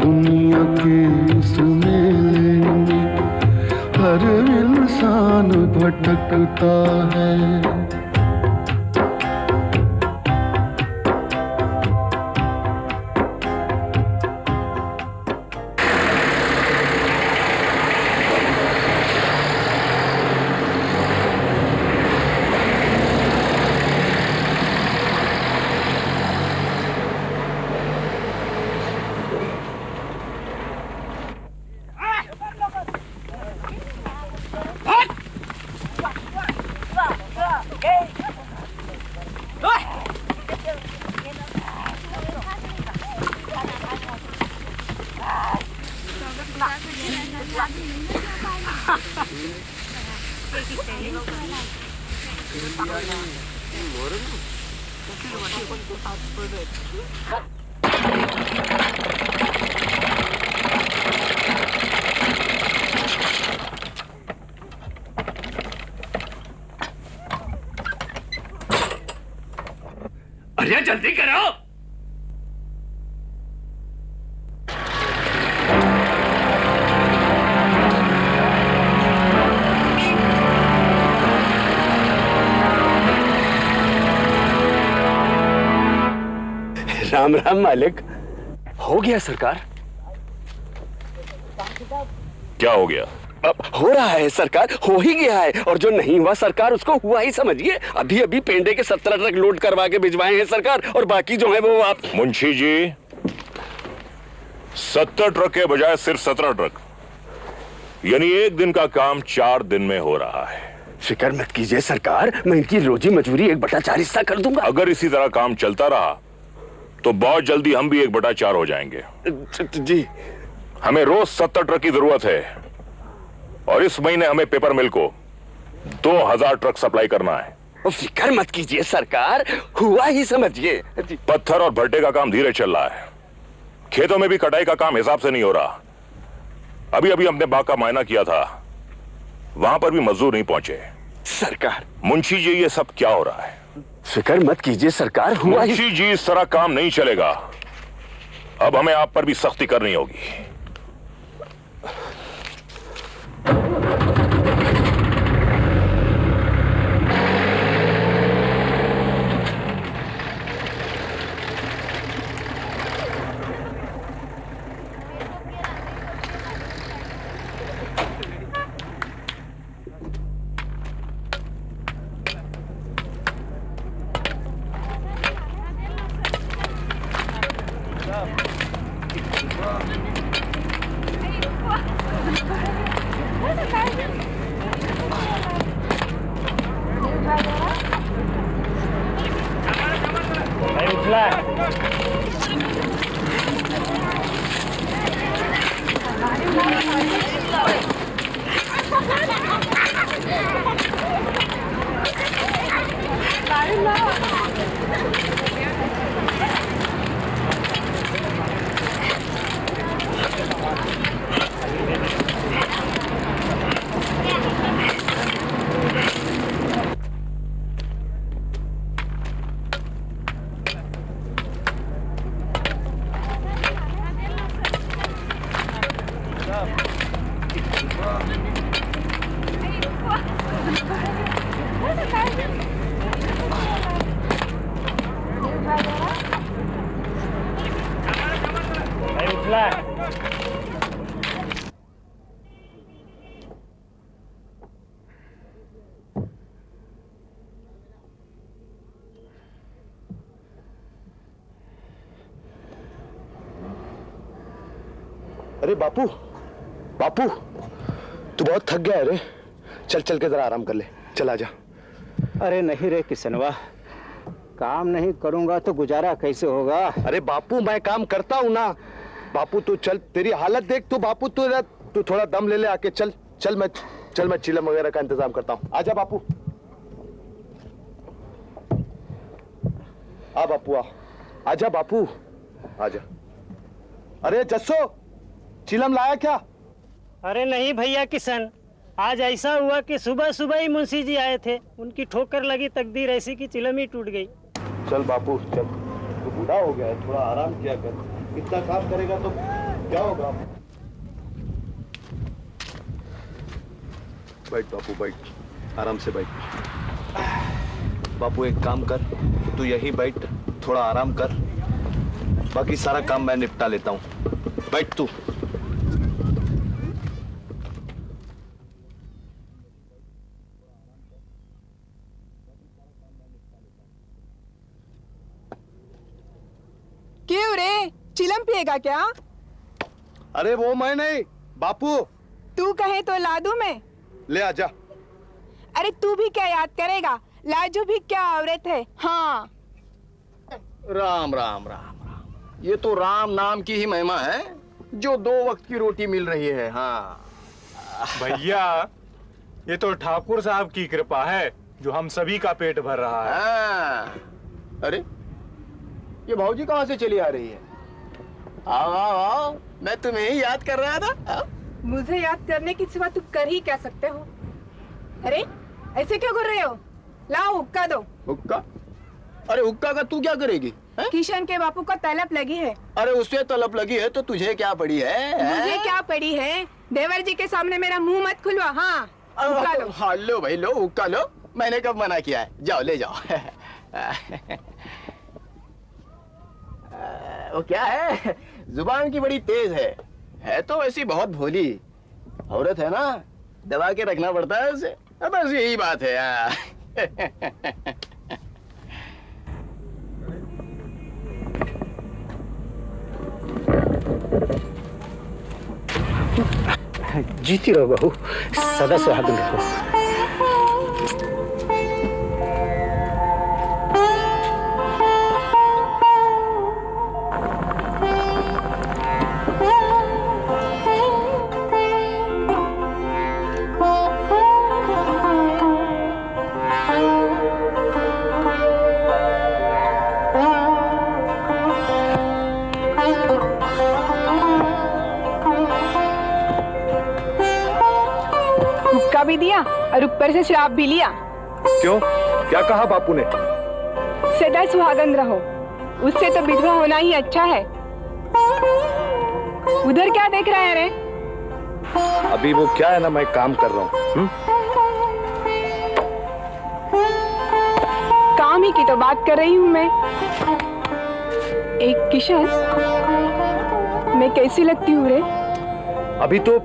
दुनिया के इस मेले में हर इंसान भटकता है। अरे जल्दी करो। राम राम मालिक। हो गया सरकार। क्या हो गया? अब हो रहा है सरकार, हो ही गया है, और जो नहीं हुआ सरकार उसको हुआ ही समझिए। अभी अभी पेंडे के 17 ट्रक लोड करवा के भिजवाए हैं सरकार, और बाकी जो है वो आप। मुंशी जी, 70 ट्रक के बजाय सिर्फ 17 ट्रक, यानी एक दिन का काम 4 दिन में हो रहा है। फिक्र मत कीजिए सरकार, मैं इनकी रोजी मजदूरी 1/4 हिस्सा कर दूंगा। अगर इसी तरह काम चलता रहा तो बहुत जल्दी हम भी 1/4 हो जाएंगे। जी। हमें रोज 70 ट्रक की जरूरत है, और इस महीने हमें पेपर मिल को 2000 ट्रक सप्लाई करना है। फिक्र मत कीजिए सरकार, हुआ ही समझिए। पत्थर और भट्टे का काम धीरे चल रहा है, खेतों में भी कटाई का काम हिसाब से नहीं हो रहा। अभी अभी हमने बाग का मुआयना किया था, वहां पर भी मजदूर नहीं पहुंचे। सरकार। मुंशी जी, ये सब क्या हो रहा है? फिक्र मत कीजिए सरकार, हुआ ही। मुंशी जी, इस तरह काम नहीं चलेगा। अब हमें आप पर भी सख्ती करनी होगी। अरे बापू, बापू, तू बहुत थक गया है रे। चल चल के जरा आराम कर ले, चल आजा। अरे नहीं रे किसनवा, काम नहीं करूंगा तो गुजारा कैसे होगा? अरे बापू मैं काम करता हूँ ना। बापू तू चल, तेरी हालत देख। तो बापू तू थोड़ा दम ले ले आके। चल चल मैं चिलम वगैरह का इंतजाम करता हूँ। आजा बापू, आ बापू आ, आजा बापू आजा। अरे जस्सो, चिलम लाया क्या? अरे नहीं भैया किशन, आज ऐसा हुआ कि सुबह सुबह ही मुंशी जी आए थे, उनकी ठोकर लगी, तकदीर ऐसी कि चिलम ही टूट गई। चल बापू चल, तू बूढ़ा हो गया है, थोड़ा आराम किया कर। इतना काम करेगा तो क्या होगा? बैठ बापू बैठ, आराम से बैठ। बापू एक काम कर, तू यहीं बैठ, थोड़ा आराम कर, बाकी सारा काम मैं निपटा लेता हूँ। बैठ तू। क्यों रे, चिलम पिएगा क्या? अरे वो मैं नहीं, बापू। तू कहे तो ला दूं मैं? ले आजा। अरे तू भी क्या याद करेगा, लाजू भी क्या औरत है। हाँ राम राम राम राम, ये तो राम नाम की ही महिमा है जो 2 वक्त की रोटी मिल रही है। हाँ भैया, ये तो ठाकुर साहब की कृपा है जो हम सभी का पेट भर रहा है। हाँ। अरे ये भाऊजी कहाँ से चली आ रही है? आओ आओ आओ, मैं तुम्हें ही याद कर रहा था। आओ। मुझे याद करने की सिवा तू कर ही क्या सकते हो? अरे ऐसे क्यों कर रहे हो? लाओ हुक्का दो। हुक्का? अरे हुक्का का तू क्या करेगी? किशन के बापू को तलब लगी है। अरे उससे तलब लगी है तो तुझे क्या पड़ी है? मुझे क्या पड़ी है? देवर जी के सामने मेरा मुंह मत खुलवा। हाँ हुक्का लो। हाँ लो भाई लो, हुक्का लो। मैंने कब मना किया है? जाओ ले जाओ। वो क्या है, जुबान की बड़ी तेज है तो वैसी बहुत भोली औरत है ना, दबा के रखना पड़ता है उसे। बस यही बात है यार। जीती रहो बहू, सदा सुहागन रहो। भी दिया और ऊपर से शराब भी लिया। क्यों, क्या कहा बापू ने? सदा सुहागन रहो, उससे तो विधवा होना ही अच्छा है। उधर क्या देख रहा है रे? अभी वो क्या है ना, मैं काम कर रहा हूँ। काम ही की तो बात कर रही हूँ मैं। एक किशन, मैं कैसी लगती हूँ रे? अभी तो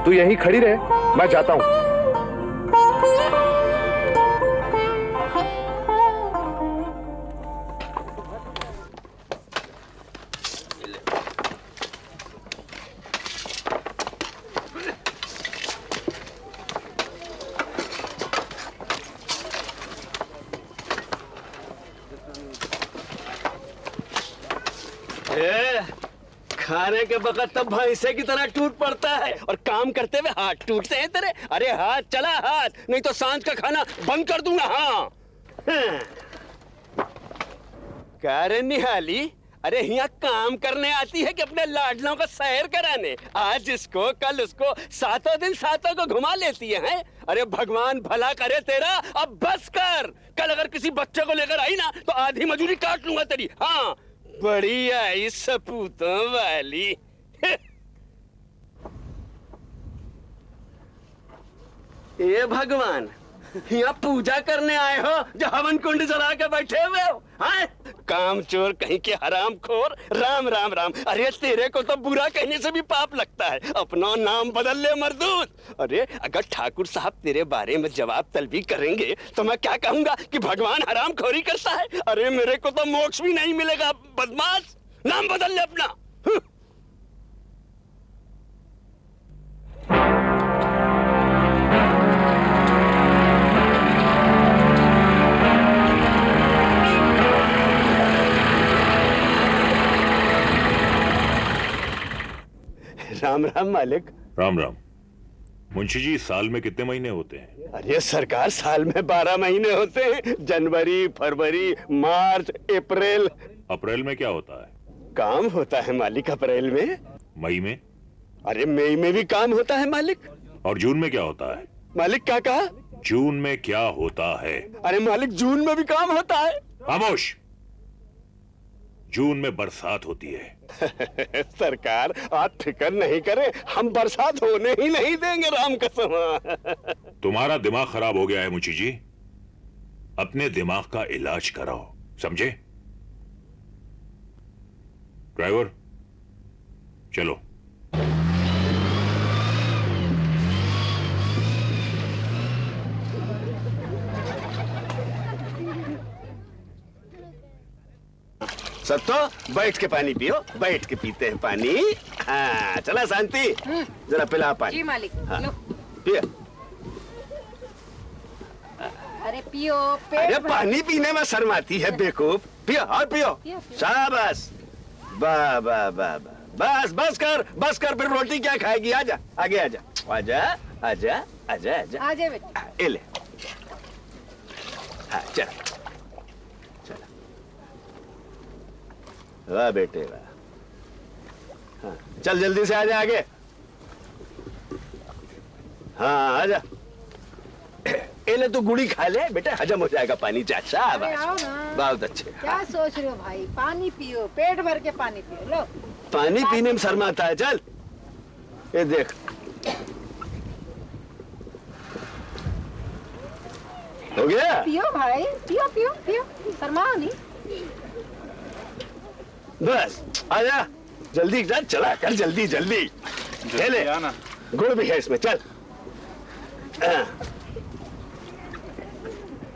तू यहीं खड़ी रहे, मैं जाता हूँ। खाने के वक्त तब भैंसे की तरह टूट पड़ता है और काम करते हुए हाथ टूटते हैं तेरे। अरे हाथ चला हाथ, नहीं तो सांझ का खाना बंद कर दूंगा। हाँ क्या रे निहाली, अरे यहाँ काम करने आती है कि अपने लाडलों का सैर कराने? आज इसको कल उसको, सातों दिन सातों को घुमा लेती है। अरे भगवान भला करे तेरा, अब बस कर। कल अगर किसी बच्चे को लेकर आई ना तो आधी मजूरी काट लूंगा तेरी। हाँ बढ़िया इस सपूतों वाली। ये भगवान, यहाँ पूजा करने आए हो जो हवन कुंड जला के बैठे हुए हो? हाँ? काम चोर कहीं के हराम खोर। राम राम राम। अरे तेरे को तो बुरा कहने से भी पाप लगता है। अपना नाम बदल ले मर्दूद। अरे अगर ठाकुर साहब तेरे बारे में जवाब तलबी करेंगे तो मैं क्या कहूंगा कि भगवान हराम खोरी करता है? अरे मेरे को तो मोक्ष भी नहीं मिलेगा बदमाश। नाम बदल ले अपना। राम राम मालिक। राम राम। मुंशी जी, साल में कितने महीने होते हैं? अरे सरकार, साल में 12 महीने होते हैं। जनवरी, फरवरी, मार्च, अप्रैल। अप्रैल में क्या होता है? काम होता है मालिक अप्रैल में। मई में? अरे मई में भी काम होता है मालिक। और जून में क्या होता है? मालिक क्या कहा? जून में क्या होता है? अरे मालिक, जून में भी काम होता है। खामोश। जून में बरसात होती है। सरकार, आप फिक्र नहीं करें, हम बरसात होने ही नहीं देंगे, राम कसम। तुम्हारा दिमाग खराब हो गया है मुंशी जी। अपने दिमाग का इलाज कराओ, समझे? ड्राइवर, चलो। सब तो बैठ के पानी पियो। बैठ के पीते हैं पानी। हाँ, चला शांति, जरा पिला पानी। जी मालिक। हाँ, लो। पियो। अरे पियो। अरे पानी पीने में शर्माती है बेवकूफ। पियो और पियो। शाबाश। वाह वाह वाह वाह। बस बस कर। फिर रोटी क्या खाएगी? आजा, आगे आजा, आजा आजा आजा आजा। आजा बेटा। ये ले। हाँ, चल। वाह बेटे वाह। हाँ, चल जल्दी से आजा आगे। हाँ आजा। ये ले, तू गुड़ी खा ले बेटे, हजम हो जाएगा पानी। चाचा बहुत अच्छे। क्या सोच रहे हो भाई? पानी पियो, पेट भर के पानी पियो। लो। पानी पीने में शर्माता है। चल, ये देख। हो गया? पियो भाई, पियो पियो पियो, शर्माओ नहीं। बस आजा, जल्दी जा, चला कर जल्दी जल्दी। ले आना, गुड़ भी है इसमें। चल।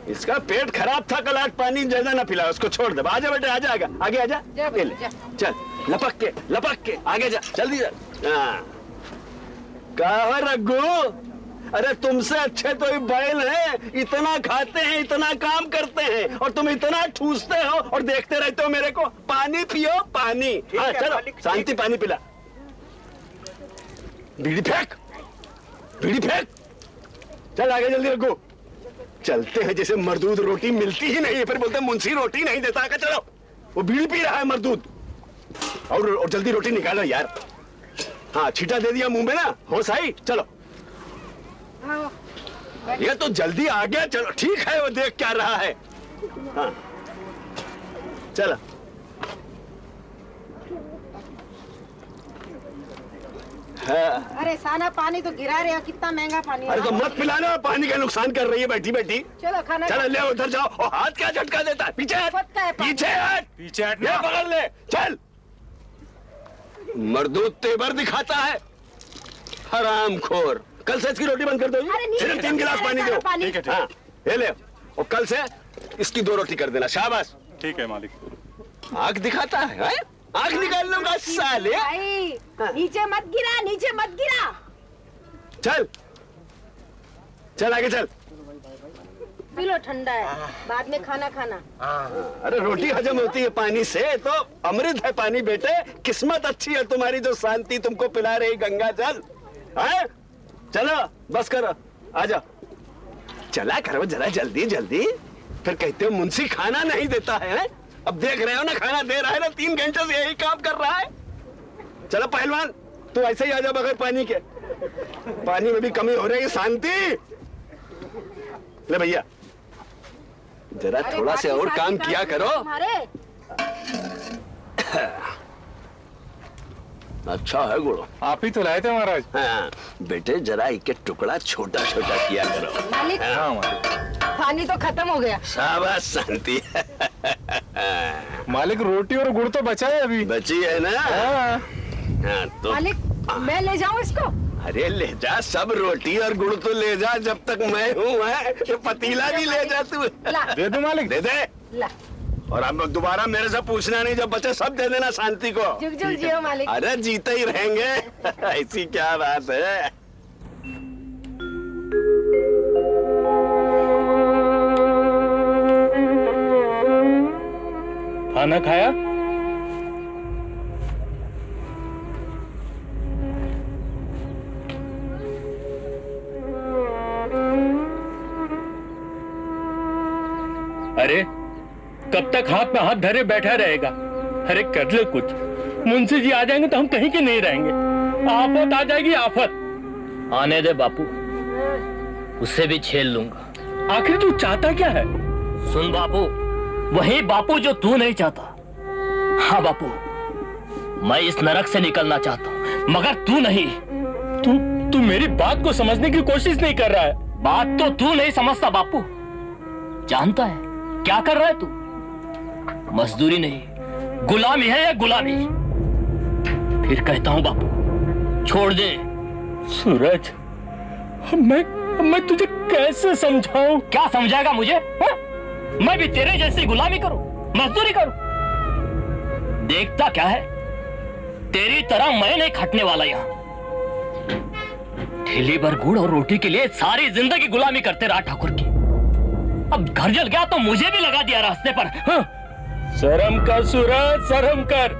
इसका पेट खराब था कल, आज पानी ज्यादा ना पिला, उसको छोड़ दे। आजा बेटे, आजा आगे आगे आजा। ले ले, चल, लपक के आगे जा, जल्दी जा। कहा रघु, अरे तुमसे अच्छे तो ये बैल हैं। इतना खाते हैं, इतना काम करते हैं, और तुम इतना ठूसते हो और देखते रहते हो मेरे को। पानी पियो, पानी। हाँ, चलो शांति, पानी पिला। बीड़ी फेंक, बीड़ी फेंक। चल आगे जल्दी रघु। चलते हैं जैसे मर्दूद, रोटी मिलती ही नहीं है, फिर बोलते मुंशी रोटी नहीं देता। आगे चलो, वो बीड़ी पी रहा है मर्दूद। और जल्दी रोटी निकालो यार। हाँ, छींटा दे दिया मुंह में ना, होश आई। चलो, ये तो जल्दी आ गया। चलो ठीक है, वो देख क्या रहा है। हाँ, चलो। हाँ। अरे साना, पानी तो गिरा रहे हो, कितना महंगा पानी। अरे तो मत पिलाना, पानी का नुकसान कर रही है बैठी बैठी। चलो खाना। चलो ले, उधर जाओ। और हाथ क्या झटका देता है? पीछे हट, पीछे हट, पीछे हट। ये पकड़ ले, चल। मर्दूद तेवर दिखाता है, हरामखोर। कल से इसकी रोटी बंद कर दो। सिर्फ 3 गिलास पानी दो। ठीक है। हाँ, ये ले। और कल से इसकी 2 रोटी कर देना। शाबाश। ठीक है मालिक। आंख दिखाता है, आंख निकाल लूंगा साले। नीचे मत गिरा, नीचे मत गिरा। चल चल आगे चल। पी लो, ठंडा है, बाद में खाना खाना। अरे रोटी हजम होती है पानी से, तो अमृत है पानी बेटे। किस्मत अच्छी है तुम्हारी जो शांति तुमको पिला रही गंगा जल। है, चलो बस करो, आजा। चला करो जरा जल्दी जल्दी। फिर कहते हो मुंशी खाना नहीं देता है। अब देख रहे हो ना, खाना दे रहा है ना, 3 घंटे से यही काम कर रहा है। चलो पहलवान, तू ऐसे ही आजा बगैर पानी के। पानी में भी कमी हो रही है। शांति ले भैया, जरा थोड़ा से और काम किया करो। अच्छा है गुड़। आप ही तो लाए थे महाराज। हाँ, बेटे जरा एक टुकड़ा छोटा छोटा किया करो। मालिक, हाँ मालिक। पानी तो खत्म हो गया। शाबाश शांति। मालिक रोटी और गुड़ तो बचा है अभी। बची है ना? हाँ, तो मालिक मैं ले जाऊं इसको? अरे ले जा, सब रोटी और गुड़ तो ले जा, जब तक मैं हूँ। ये पतीला भी ले जा तू। दे दो मालिक। दे दे। ला। और अब दोबारा मेरे से पूछना नहीं, जब बचे सब दे देना शांति को। जुग जुग जियो मालिक। अरे जीते ही रहेंगे। ऐसी क्या बात है। खाना खाया? अरे कब तक हाथ में हाथ धरे बैठा रहेगा? अरे कर ले कुछ। मुंशी जी आ जाएंगे तो हम कहीं के नहीं रहेंगे। आफत आ जाएगी, आफत। आने दे बापू, उससे भी झेल लूंगा। आखिर तू चाहता क्या है? सुन बापू, वही बापू जो तू नहीं चाहता। हाँ बापू, मैं इस नरक से निकलना चाहता हूँ, मगर तू नहीं। तू मेरी बात को समझने की कोशिश नहीं कर रहा है। बात तो तू नहीं समझता बापू। जानता है क्या कर रहा है तू? मजदूरी नहीं, गुलामी है या गुलामी। फिर कहता हूं बापू, छोड़ दे। सूरज, मैं तुझे कैसे समझाऊं? क्या समझाएगा मुझे? हा? मैं भी तेरे जैसी गुलामी करूं, मजदूरी करूं? देखता क्या है, तेरी तरह मैं नहीं खटने वाला यहाँ। ठेली भर गुड़ और रोटी के लिए सारी जिंदगी गुलामी करते रहा ठाकुर की। अब घर जल गया तो मुझे भी लगा दिया रास्ते पर। हाँ? शर्म कर सूरज, शर्म कर।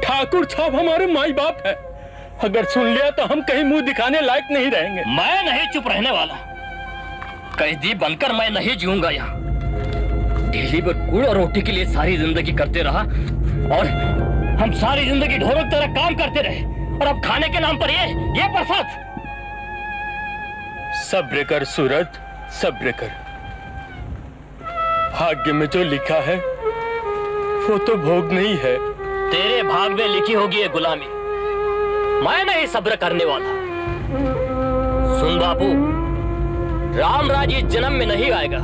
ठाकुर छाप हमारे माई बाप है। अगर सुन लिया तो हम कहीं मुंह दिखाने लायक नहीं रहेंगे। मैं नहीं चुप रहने वाला। कैदी बनकर मैं नहीं जीऊंगा यहाँ। डेली पर गुड़ और रोटी के लिए सारी जिंदगी करते रहा, और हम सारी जिंदगी ढोरों की तरह काम करते रहे, और अब खाने के नाम पर ये प्रसाद। सब्र कर सूरज, सब्र कर। भाग्य में जो लिखा है वो तो भोग नहीं है। तेरे भाग में लिखी होगी ये गुलामी। मैं नहीं सब्र करने वाला। सुन बापू, राम राज इस जन्म में नहीं आएगा।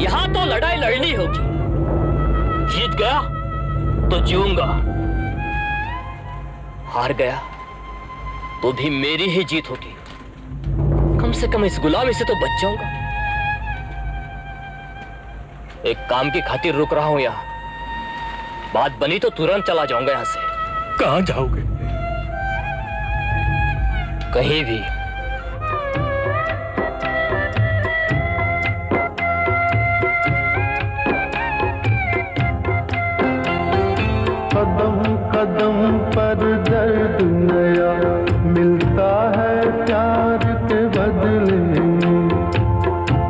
यहां तो लड़ाई लड़नी होगी। जीत गया तो जीऊंगा, हार गया तो भी मेरी ही जीत होगी। कम से कम इस गुलामी से तो बच जाऊंगा। एक काम की खातिर रुक रहा हूं यहाँ। बात बनी तो तुरंत चला जाऊंगा यहाँ से। कहां जाओगे? कहीं भी। कदम कदम पर दर्द नया मिलता है प्यार के बदले।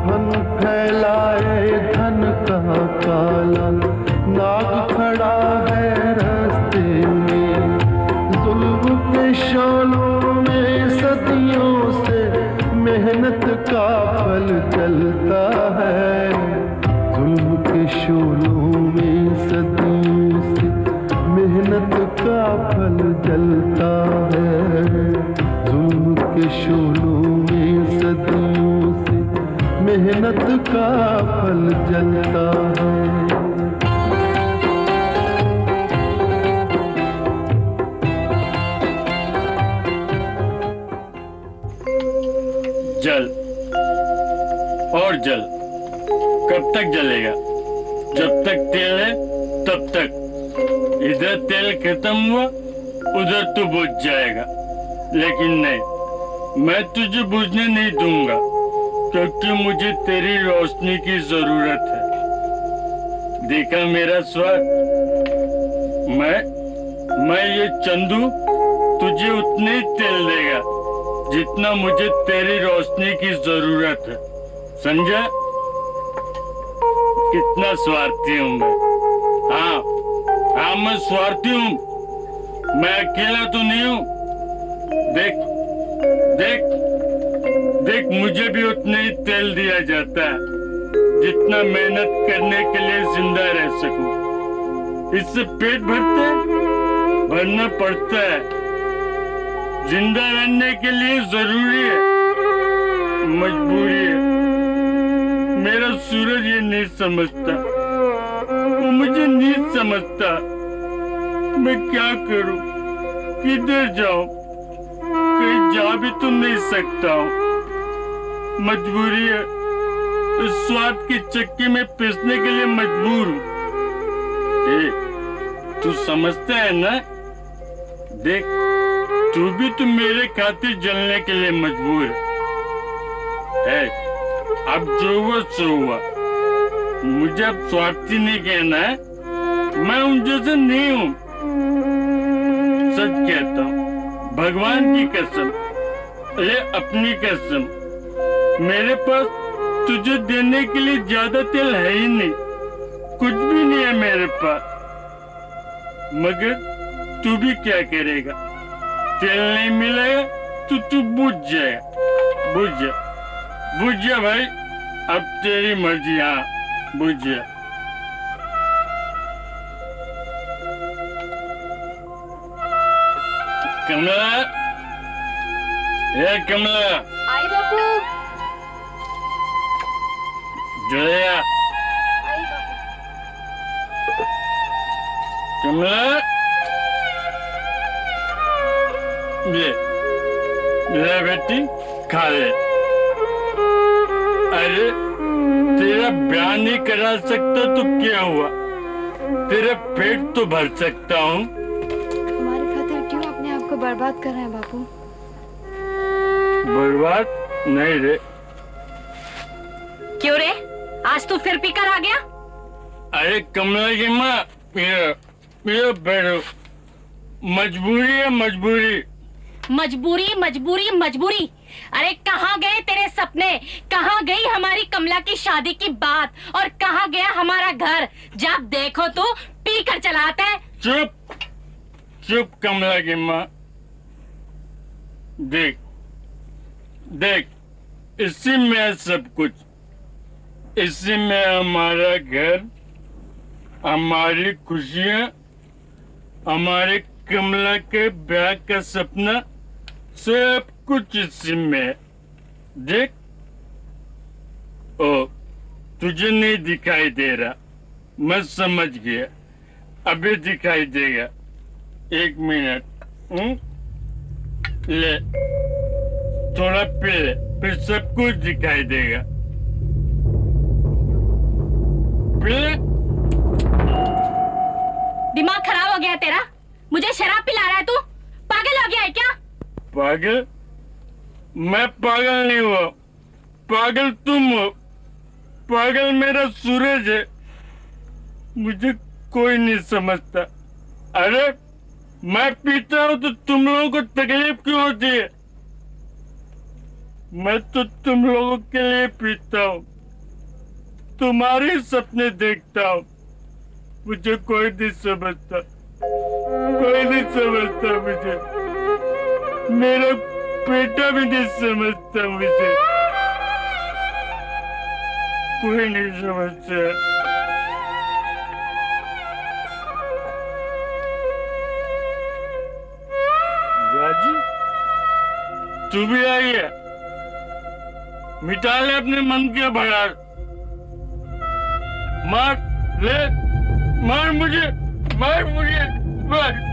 धन फैलाए धन का काला नाग खड़ा है रास्ते में। जुल्म के शालों में सदियों से मेहनत का फल चलता है। जुल्म के शोलों में सदियों से मेहनत का फल जलता है। जुल्म के शोलों में सदियों से मेहनत का फल जलता है। जल और जल, कब तक जलेगा? जब तक तेल है तब तक। इधर तेल खत्म हुआ, उधर तू बुझ जाएगा। लेकिन नहीं, मैं तुझे बुझने नहीं दूंगा, क्योंकि मुझे तेरी रोशनी की जरूरत है। देखा मेरा स्वाद? मैं ये चंदू तुझे उतने ही तेल देगा जितना मुझे तेरी रोशनी की जरूरत है। समझा? कितना स्वार्थी हूं मैं। हाँ, मैं स्वार्थी हूं। मैं अकेला तो नहीं हूं। देख देख देख, मुझे भी उतना ही तेल दिया जाता है जितना मेहनत करने के लिए जिंदा रह सकूं। इससे पेट भरना पड़ता है, जिंदा रहने के लिए जरूरी है, मजबूरी है। मेरा सूरज ये नहीं समझता, वो मुझे नहीं समझता। मैं क्या करूं, किधर जाऊं? कहीं जा भी तो नहीं सकता हूं। मजबूरी है, इस स्वाद की चक्की में पिसने के लिए मजबूर हूं। तू समझता है ना? देख, तू भी तो मेरे खातिर जलने के लिए मजबूर है। अब जो हुआ सो हुआ। मुझे अब स्वार्थी नहीं कहना है, मैं उन जैसे नहीं हूँ। सच कहता हूँ, भगवान की कसम, ये अपनी कसम, मेरे पास तुझे देने के लिए ज्यादा तेल है ही नहीं, कुछ भी नहीं है मेरे पास। मगर तू भी क्या करेगा? तेल नहीं मिलेगा तो तू बुझ जाएगा। बुझ जा भाई, अब तेरी मर्जी। हाँ, बुझ जा। कमला, ए कमला, आई बापू। जोया, आई बापू। कमला, ले बेटी, खा ले। अरे तेरा ब्याह नहीं करा सकता तो क्या हुआ, तेरा पेट तो भर सकता हूँ। हमारी खातिर क्यों अपने आप को बर्बाद कर रहे हैं बापू? बर्बाद नहीं रे। क्यों रे, आज तू फिर पीकर आ गया? अरे कमला की माँ, ये बैठो। मजबूरी है, मजबूरी। मजबूरी। अरे कहाँ गए तेरे सपने? कहाँ गई हमारी कमला की शादी की बात? और कहाँ गया हमारा घर? जब देखो तो पी कर चलाता है। चुप कमला की माँ। देख, इसी में है सब कुछ। इसी में हमारा घर, हमारी खुशियाँ, हमारे कमला के ब्याह का सपना, सब कुछ इसी में है। देख, ओ तुझे नहीं दिखाई दे रहा, मैं समझ गया। अभी दिखाई देगा। 1 मिनट। ले, थोड़ा पी ले, फिर सब कुछ दिखाई देगा। पी ले। दिमाग खराब हो गया तेरा? मुझे शराब पिला रहा है तू? पागल हो गया है क्या? पागल? मैं पागल नहीं हुआ, पागल तुम हो। पागल मेरा सूरज है, मुझे कोई नहीं समझता। अरे मैं पीता हूँ तो तुम लोगों को तकलीफ क्यों होती है? मैं तो तुम लोगों के लिए पीता हूँ, तुम्हारे सपने देखता हूँ। मुझे कोई नहीं समझता, कोई नहीं समझता मुझे। मेरा बेटा भी नहीं समझता मुझे, कोई नहीं समझता। राजी, तू भी आ गया? मिटा ले अपने मन के भड़ास। मार ले, मार मुझे, मार मुझे, मार।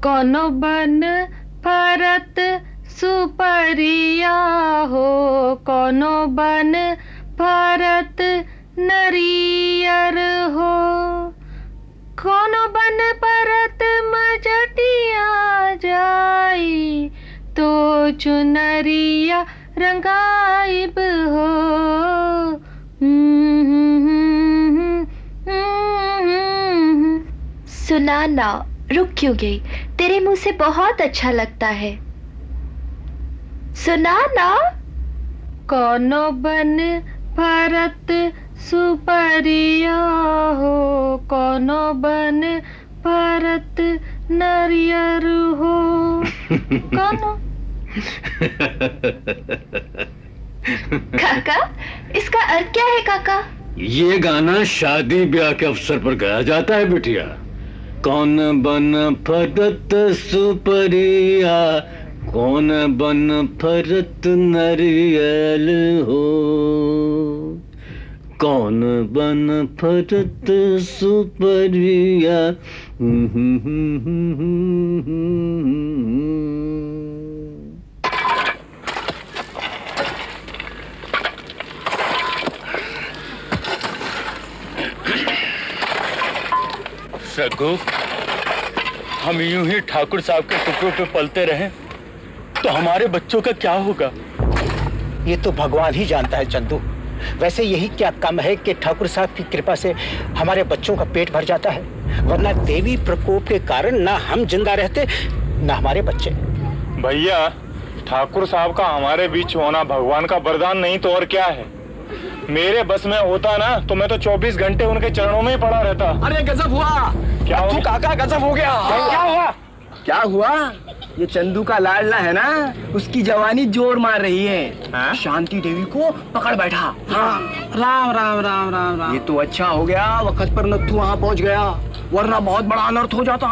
कोनो बन फरत सुपरिया हो, कोनो बन फरत नरियर हो, कोनो बन परत मजटिया जाई, तो चुनरिया रंगाइब हो। सुना ना, रुक क्यों गई? तेरे मुंह से बहुत अच्छा लगता है, सुना ना। कोनो बन फरत सुपरिया हो, कोनो बन फरत नरियर हो। कौन हो? काका, इसका अर्थ क्या है काका? ये गाना शादी ब्याह के अवसर पर गाया जाता है बिटिया। कौन बन फरत सुपरिया, कौन बन फरत नरियल हो, कौन बन फरत सुपरिया। रघु, हम यूं ही ठाकुर साहब के टुकड़ों पे पलते रहे तो हमारे बच्चों का क्या होगा? ये तो भगवान ही जानता है चंदू। वैसे यही क्या कम है कि ठाकुर साहब की कृपा से हमारे बच्चों का पेट भर जाता है, वरना देवी प्रकोप के कारण ना हम जिंदा रहते ना हमारे बच्चे। भैया, ठाकुर साहब का हमारे बीच होना भगवान का वरदान नहीं तो और क्या है। मेरे बस में होता ना तो मैं तो 24 घंटे उनके चरणों में ही पड़ा रहता। अरे गजब हुआ। क्या हुआ? काका गजब हो गया। क्या हुआ? क्या हुआ? ये चंदू का लाडला है ना, उसकी जवानी जोर मार रही है। शांति देवी को पकड़ बैठा। हाँ। राम राम राम राम राम। ये तो अच्छा हो गया वक्त पर नत्थू वहाँ पहुँच गया, वरना बहुत बड़ा अनर्थ हो जाता।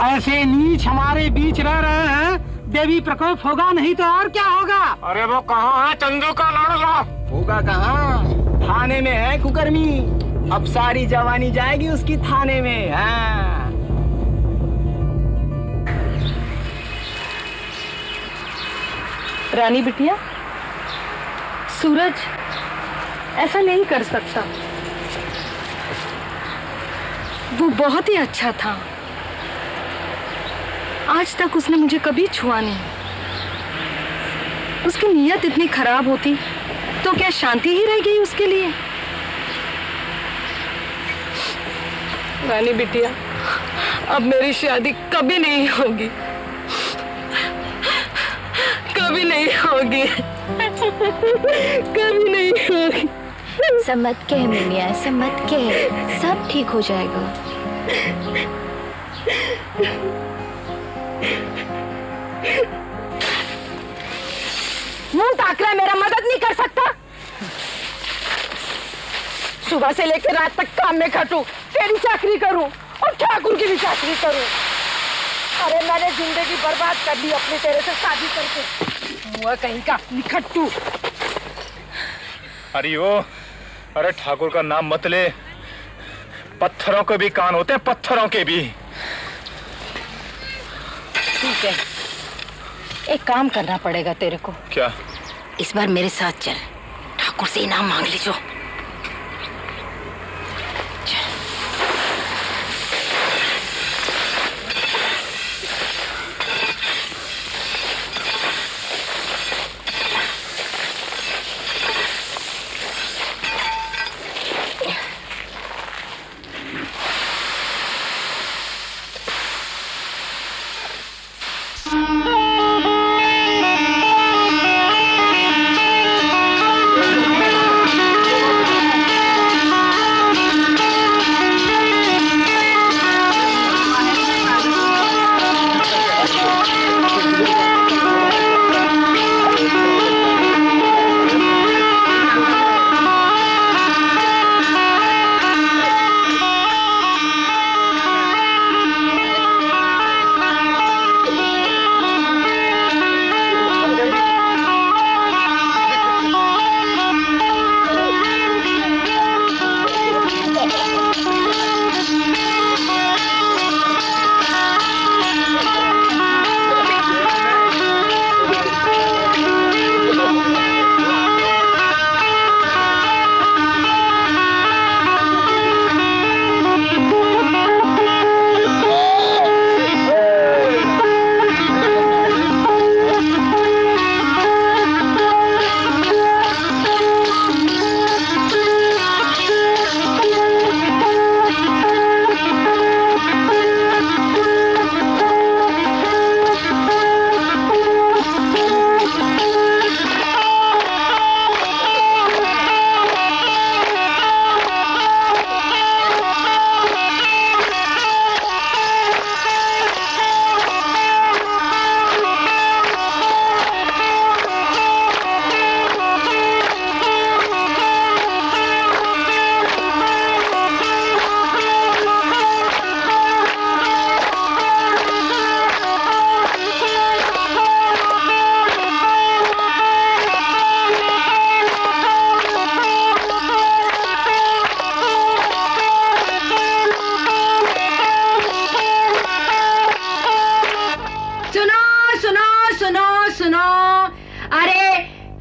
ऐसे नीच हमारे बीच रह रहे हैं, देवी प्रकोप होगा नहीं तो और क्या होगा? अरे वो कहाँ है चंदू का लाडला? होगा कहाँ? थाने में है कुकर्मी। अब सारी जवानी जाएगी उसकी थाने में। हाँ। रानी बिटिया, सूरज ऐसा नहीं कर सकता। वो बहुत ही अच्छा था। आज तक उसने मुझे कभी छुआ नहीं। उसकी नीयत इतनी खराब होती तो क्या शांति ही रह गई उसके लिए? रानी बिटिया, अब मेरी शादी कभी नहीं होगी, कभी नहीं होगी, कभी नहीं होगी। सब मत कह मिनिया, सब मत कह, सब ठीक हो जाएगा। मुंह ताकरा मेरा मदद नहीं कर सकता। सुबह से लेकर रात तक काम में खटूं, तेरी चाकरी करूं और ठाकुर की भी चाकरी करूं। अरे मैंने जिंदगी बर्बाद कर ली अपने तेरे से शादी करके। मुआ कहीं का निखट्टू। अरे ठाकुर का नाम मत ले। पत्थरों के भी कान होते हैं, पत्थरों के भी। ठीक है, एक काम करना पड़ेगा तेरे को। क्या? इस बार मेरे साथ चल, ठाकुर से इनाम मांग लीजो।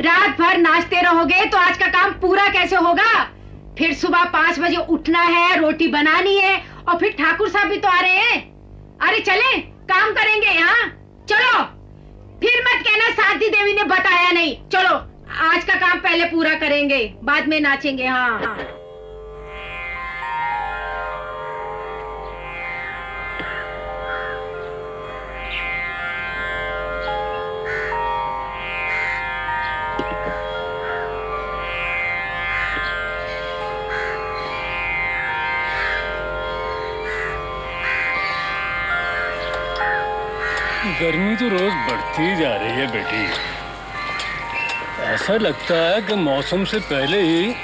रात भर नाचते रहोगे तो आज का काम पूरा कैसे होगा? फिर सुबह 5 बजे उठना है, रोटी बनानी है, और फिर ठाकुर साहब भी तो आ रहे हैं। अरे चले, काम करेंगे। हाँ चलो, फिर मत कहना शारदी देवी ने बताया नहीं। चलो, आज का काम पहले पूरा करेंगे, बाद में नाचेंगे। हाँ गर्मी तो रोज बढ़ती जा रही है बेटी। ऐसा लगता है कि मौसम से पहले ही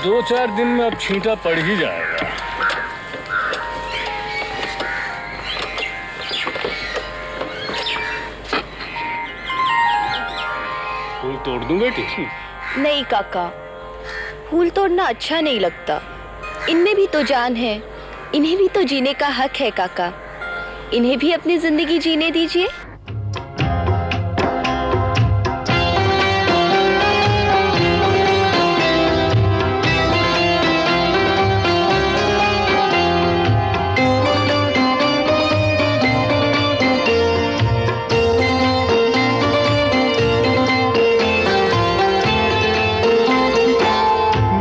2-4 दिन में अब छींटा पड़ ही जाएगा। फूल तोड़ दूं बेटी? नहीं काका, फूल तोड़ना अच्छा नहीं लगता। इनमें भी तो जान है, इन्हें भी तो जीने का हक है काका। इन्हें भी अपनी जिंदगी जीने दीजिए।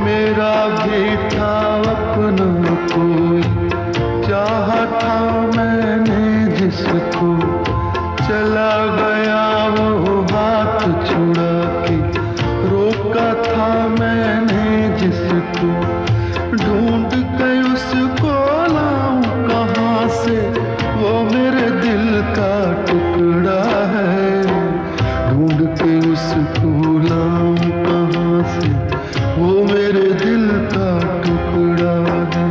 मेरा भी था अपना कोई, चाहा था मैंने जिसको, चला गया वो हाथ छुड़ा के, रोका था मैंने जिसको, ढूंढ के उसको लाऊं कहाँ से, वो मेरे दिल का टुकड़ा है। ढूंढ के उसको लाऊं कहाँ से, वो मेरे दिल का टुकड़ा है।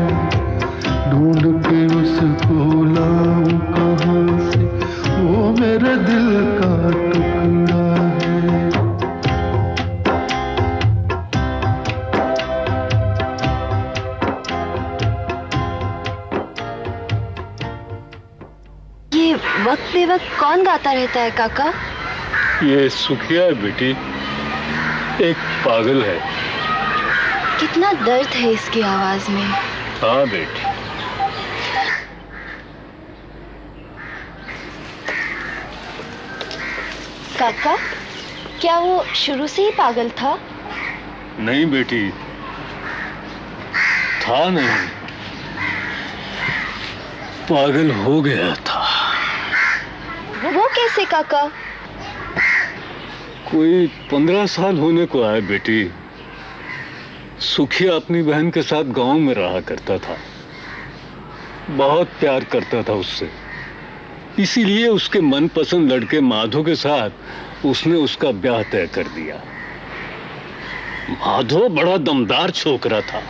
ढूंढ के उसको लाऊं कहाँ से, वो मेरे दिल का टुकड़ा है। ये वक्त बेवक्त कौन गाता रहता है काका? ये सुखिया है बेटी, एक पागल है। कितना दर्द है इसकी आवाज में। हाँ बेटी। काका, क्या वो शुरू से ही पागल था? नहीं बेटी, था नहीं, पागल हो गया था। वो कैसे काका? कोई 15 साल होने को आए बेटी। सुखिया अपनी बहन के साथ गांव में रहा करता था, बहुत प्यार करता था उससे। इसीलिए उसके मनपसंद लड़के माधो के साथ उसने उसका ब्याह तय कर दिया। माधो बड़ा दमदार छोकरा था,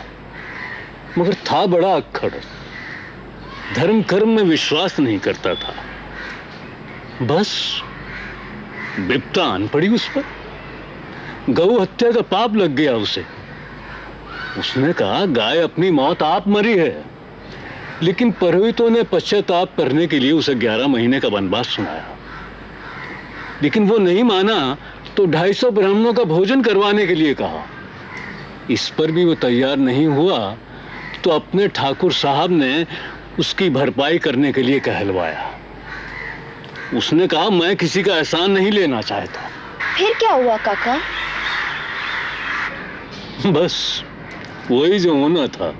मगर था बड़ा अक्खड़। धर्म कर्म में विश्वास नहीं करता था। बस विपदा आन पड़ी उस पर। गौ हत्या का पाप लग गया उसे। उसने कहा गाय अपनी मौत आप मरी है, लेकिन पुरोहितों ने पश्चाताप करने के लिए उसे 11 महीने का वनवास सुनाया। लेकिन वो नहीं माना तो 250 ब्राह्मणों का भोजन करवाने के लिए कहा। इस पर भी वो तैयार नहीं हुआ तो अपने ठाकुर साहब ने उसकी भरपाई करने के लिए कहलवाया। उसने कहा मैं किसी का एहसान नहीं लेना चाहता। फिर क्या हुआ काका? बस वही जो होना था,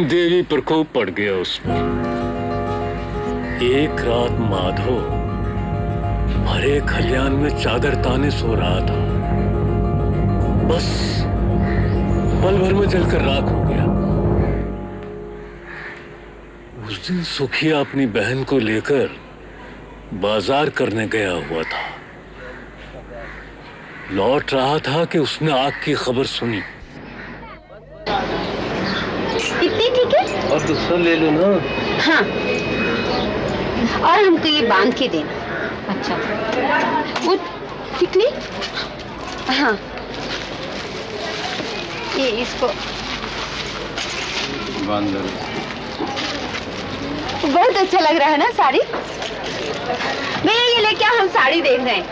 देवी प्रकोप पड़ गया उस पर। एक रात माधो भरे खलियान में चादर ताने सो रहा था। बस पल भर में जलकर राख हो गया। उस दिन सुखिया अपनी बहन को लेकर बाजार करने गया हुआ था। लौट रहा था कि उसने आग की खबर सुनी। इतनी ठीक है? और दूसरा ले लो ना। हाँ, और हमको ये बांध के देना। अच्छा, वो टिकली? हाँ, ये इसको बांध दो। बहुत अच्छा लग रहा है ना साड़ी? भैया ये लेके हम साड़ी देख रहे हैं।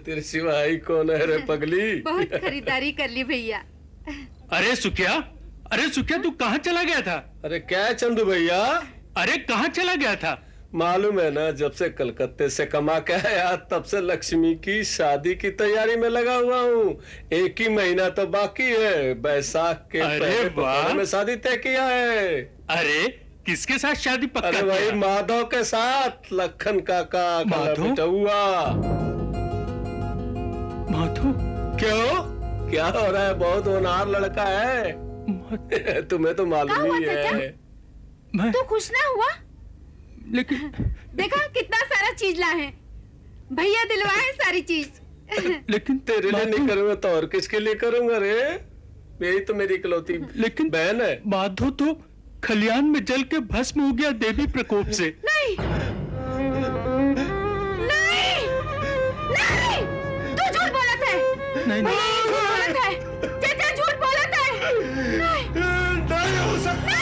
तेरे सिवाय कौन है रे पगली? बहुत खरीदारी कर ली भैया। अरे सुखिया, अरे सुखिया तू कहाँ चला गया था? अरे क्या चंदू भैया? अरे कहाँ चला गया था? मालूम है ना, जब से कलकत्ते से कमा के आया तब से लक्ष्मी की शादी की तैयारी में लगा हुआ हूँ। एक ही महीना तो बाकी है, बैसाख के पहले पखवाड़े में शादी तय किया है। अरे किसके साथ शादी पक्का? अरे भाई माधव के साथ, लखन काका का हुआ। माधव? क्यों, क्या हो रहा है? बहुत होनहार लड़का है। तुम्हें तो मालूम ही है। तू खुश ना हुआ? लेकिन देखा कितना सारा चीज लाए हैं, भैया दिलवाए सारी चीज। लेकिन तेरे लिए नहीं करूंगा तो और किसके लिए करूंगा रे? यही तो मेरी इकलौती लेकिन बहन है। माधव तो खलियान में जल के भस्म हो गया देवी प्रकोप से। नहीं नहीं नहीं, तू झूठ बोलत है। नहीं नहीं झूठ बोलत है, चाचा झूठ बोलत है। नहीं हो सकता।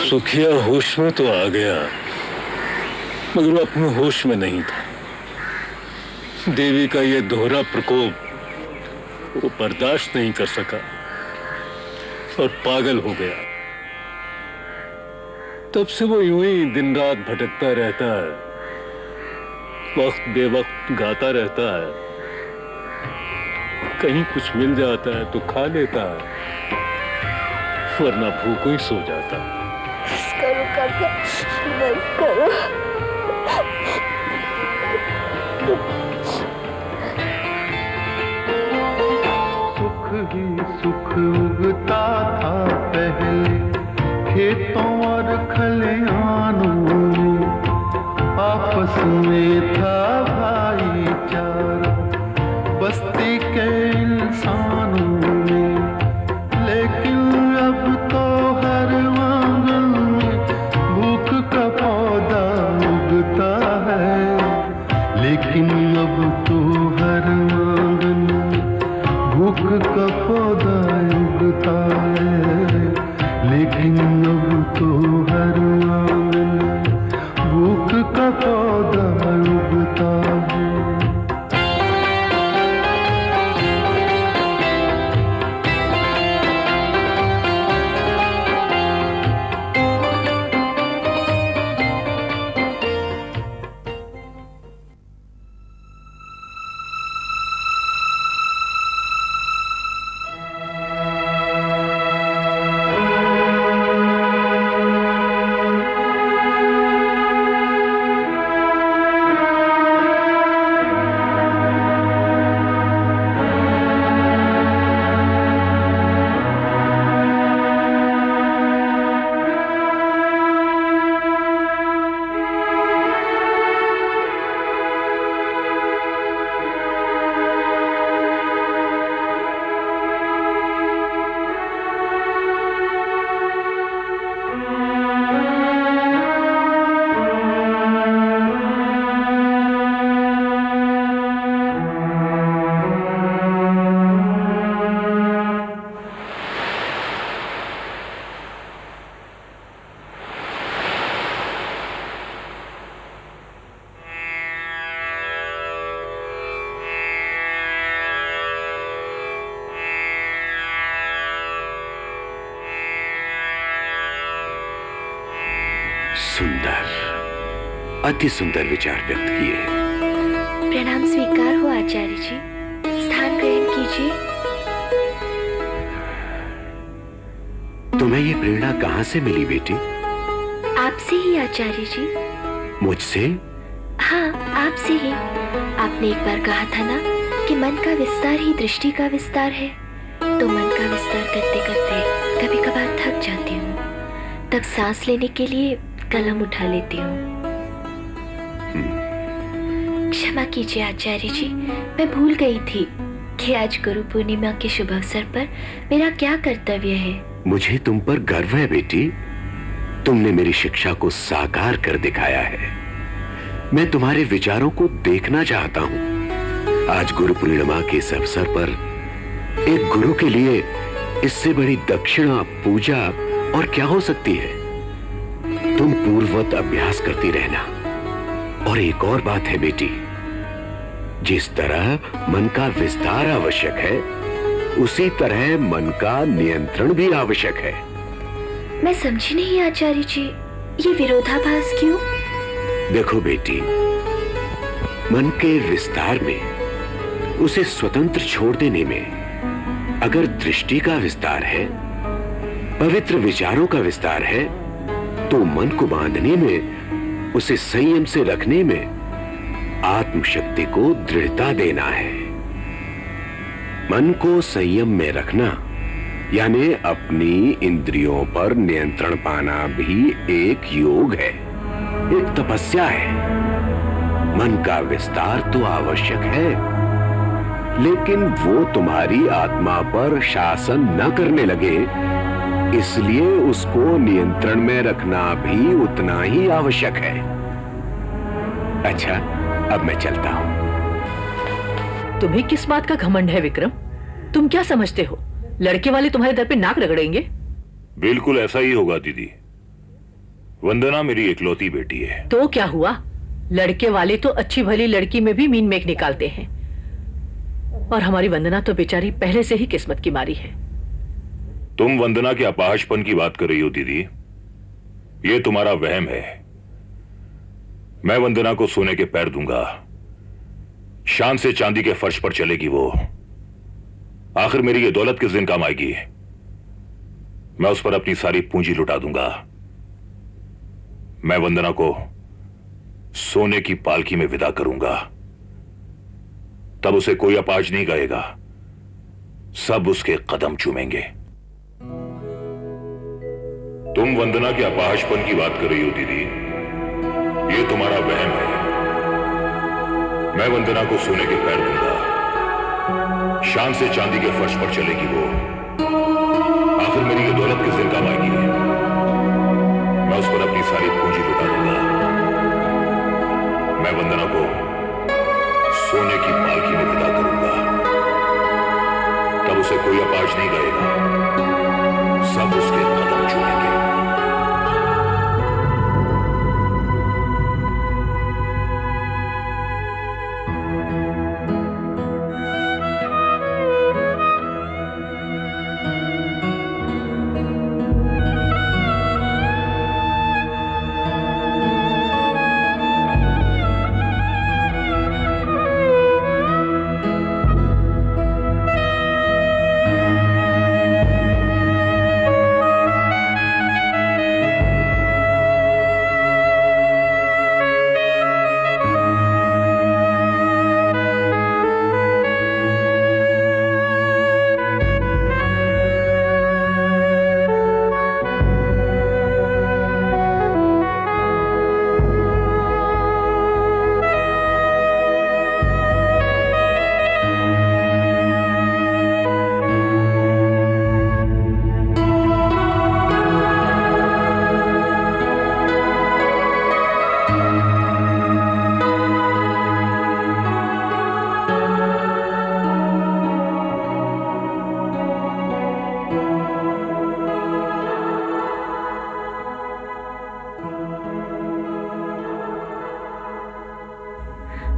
सुखिया होश में तो आ गया, मगर वो अपने होश में नहीं था। देवी का ये दोहरा प्रकोप वो बर्दाश्त नहीं कर सका और पागल हो गया। तब से वो यूं ही दिन रात भटकता रहता है, वक्त बेवक्त गाता रहता है। कहीं कुछ मिल जाता है तो खा लेता है, वरना भूखों ही सो जाता है। करो काका, बस करो। सुख ही सुख उगता था पहले खेतों और खलिहानों में, आपस में था भाईचारा बस्ती के इंसानों में। लेकिन अब तो हर आंगन में भूख का पौधा उगता है। लेकिन अब तो हर आंगन में भूख का पौधा उगता है। लेकिन अब तो हर आंगन में भूख का पौधा उगता है। सुंदर, अति सुंदर विचार व्यक्त किए हैं। प्रणाम स्वीकार हो आचार्य जी, स्थान ग्रहण कीजिए। तुम्हें ये प्रेरणा कहाँ से मिली बेटी? आपसे ही आचार्य जी। मुझसे? हाँ, आपसे ही। आपने एक बार कहा था ना कि मन का विस्तार ही दृष्टि का विस्तार है। तो मन का विस्तार करते करते कभी कभार थक जाती हूँ, तब सांस लेने के लिए कलम उठा लेती हूँ। क्षमा कीजिए आचार्य जी, मैं भूल गई थी कि आज गुरु पूर्णिमा के शुभ अवसर पर मेरा क्या कर्तव्य है। मुझे तुम पर गर्व है बेटी, तुमने मेरी शिक्षा को साकार कर दिखाया है। मैं तुम्हारे विचारों को देखना चाहता हूँ। आज गुरु पूर्णिमा के इस अवसर पर एक गुरु के लिए इससे बड़ी दक्षिणा, पूजा और क्या हो सकती है। तुम पूर्ववत अभ्यास करती रहना। और एक और बात है बेटी, जिस तरह मन का विस्तार आवश्यक है, उसी तरह मन का नियंत्रण भी आवश्यक है। मैं समझी नहीं आचार्य जी, ये विरोधाभास क्यों? देखो बेटी, मन के विस्तार में, उसे स्वतंत्र छोड़ देने में अगर दृष्टि का विस्तार है, पवित्र विचारों का विस्तार है, तो मन को बांधने में, उसे संयम से रखने में आत्मशक्ति को दृढ़ता देना है। मन को संयम में रखना यानी अपनी इंद्रियों पर नियंत्रण पाना भी एक योग है, एक तपस्या है। मन का विस्तार तो आवश्यक है, लेकिन वो तुम्हारी आत्मा पर शासन न करने लगे, इसलिए उसको नियंत्रण में रखना भी उतना ही आवश्यक है। अच्छा, अब मैं चलता हूं। तुम्हें किस बात का घमंड है विक्रम? तुम क्या समझते हो लड़के वाले तुम्हारे दर पे नाक रगड़ेंगे? बिल्कुल ऐसा ही होगा दीदी। वंदना मेरी इकलौती बेटी है। तो क्या हुआ? लड़के वाले तो अच्छी भली लड़की में भी मीन मेख निकालते हैं, और हमारी वंदना तो बेचारी पहले से ही किस्मत की मारी है। तुम वंदना के अपाहजपन की बात कर रही हो दीदी, ये तुम्हारा वहम है। मैं वंदना को सोने के पैर दूंगा, शान से चांदी के फर्श पर चलेगी वो। आखिर मेरी ये दौलत किस दिन काम आएगी? मैं उस पर अपनी सारी पूंजी लुटा दूंगा। मैं वंदना को सोने की पालकी में विदा करूंगा, तब उसे कोई अपाहज नहीं कहेगा, सब उसके कदम चूमेंगे। तुम वंदना के अपाहजपन की बात कर रही हो दीदी, ये तुम्हारा वहम है। मैं वंदना को सोने के पैर दूंगा, शान से चांदी के फर्श पर चलेगी वो। आखिर मेरी ये दौलत किस दिन काम आएगी? मैं उस पर अपनी सारी पूंजी लुटा दूंगा। मैं वंदना को सोने की पालकी में विदा करूंगा, तब उसे कोई अपाहज नहीं कहेगा, सब उसके कदम चूमेंगे।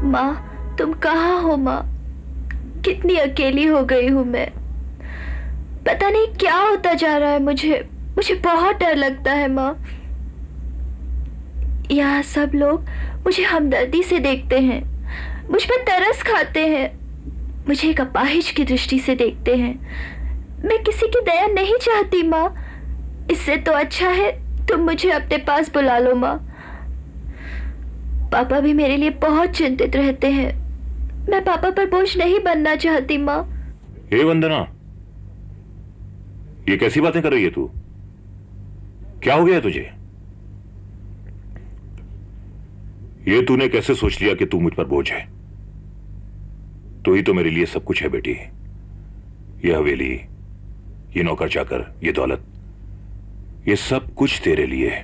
माँ, तुम कहाँ हो माँ? कितनी अकेली हो गई हूँ मैं। पता नहीं क्या होता जा रहा है मुझे बहुत डर लगता है माँ। यहाँ सब लोग मुझे हमदर्दी से देखते हैं, मुझ पर तरस खाते हैं, मुझे एक अपाहिज की दृष्टि से देखते हैं। मैं किसी की दया नहीं चाहती माँ। इससे तो अच्छा है तुम मुझे अपने पास बुला लो माँ। पापा भी मेरे लिए बहुत चिंतित रहते हैं। मैं पापा पर बोझ नहीं बनना चाहती माँ। हे वंदना, ये कैसी बातें कर रही है तू? क्या हो गया तुझे? ये तूने कैसे सोच लिया कि तू मुझ पर बोझ है? तू ही तो मेरे लिए सब कुछ है बेटी। ये हवेली, ये नौकर चाकर, ये दौलत, ये सब कुछ तेरे लिए है।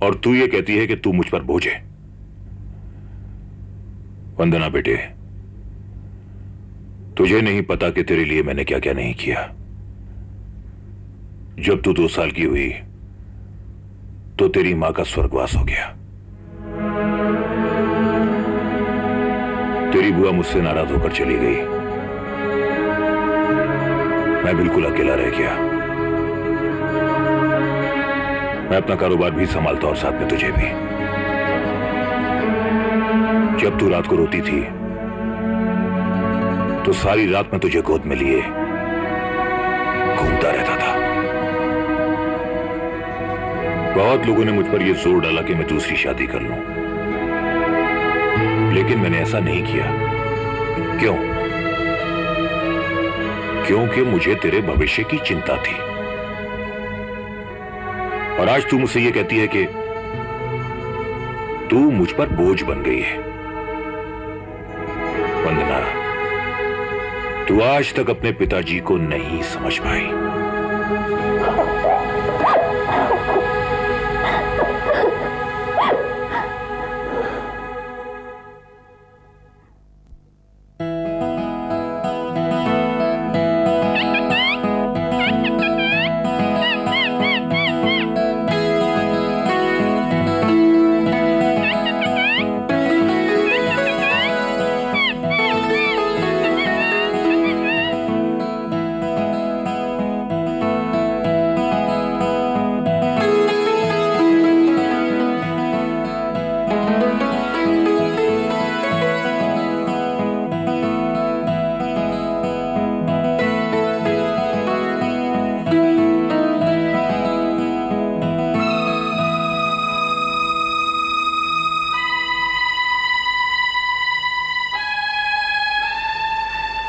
और तू ये कहती है कि तू मुझ पर बोझ है। वंदना बेटे, तुझे नहीं पता कि तेरे लिए मैंने क्या क्या नहीं किया। जब तू 2 साल की हुई तो तेरी मां का स्वर्गवास हो गया। तेरी बुआ मुझसे नाराज होकर चली गई। मैं बिल्कुल अकेला रह गया। मैं अपना कारोबार भी संभालता और साथ में तुझे भी। जब तू रात को रोती थी तो सारी रात में तुझे गोद में लिए घूमता रहता था। बहुत लोगों ने मुझ पर यह जोर डाला कि मैं दूसरी शादी कर लूं, लेकिन मैंने ऐसा नहीं किया। क्यों? क्योंकि मुझे तेरे भविष्य की चिंता थी। और आज तू मुझसे यह कहती है कि तू मुझ पर बोझ बन गई है। वंदना, तू आज तक अपने पिताजी को नहीं समझ पाई।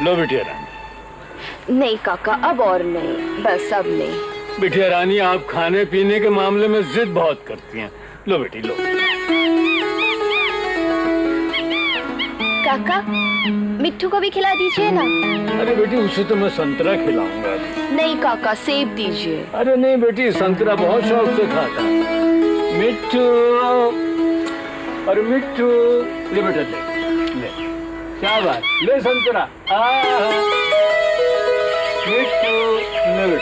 लो बिटिया रानी। नहीं काका, अब और नहीं, बस अब नहीं। बिटिया रानी, आप खाने पीने के मामले में जिद बहुत करती हैं। लो बेटी लो। काका, मिट्ठू को भी खिला दीजिए ना। अरे बेटी, उसे तो मैं संतरा खिलाऊंगा। नहीं काका, सेब दीजिए। अरे नहीं बेटी, संतरा बहुत शौक से खाता है। मिट्ठू, अरे मिट्ठू, ले बेटा ले। क्या बात, ले संतरा। मिट्टू, ले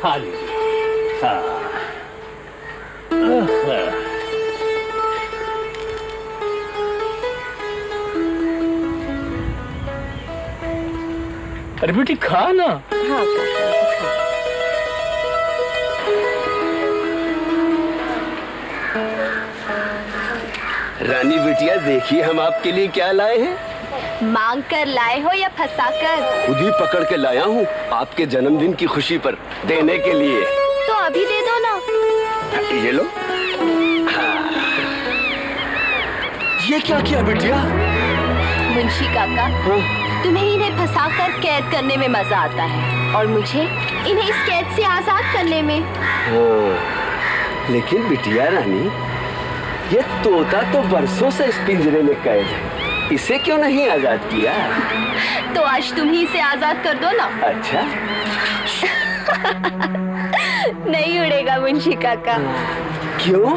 खा लीजिए। अरे बेटी खा ना। हाँ काका, रानी बिटिया, देखिए हम आपके लिए क्या लाए हैं। मांग कर लाए हो या फंसा कर? खुद ही पकड़ के लाया हूँ आपके जन्मदिन की खुशी पर देने के लिए। तो अभी दे दो ना। ये लो। ये क्या किया बिटिया? मुंशी काका, तुम्हें इन्हें फंसा कर कैद करने में मजा आता है और मुझे इन्हें इस कैद से आजाद करने में। लेकिन बिटिया रानी, ये तोता तो बरसों से इस पिंजरे में कैद है, इसे क्यों नहीं आजाद किया? तो आज तुम ही इसे आजाद कर दो ना। अच्छा। नहीं उड़ेगा मुंशी काका। क्यों?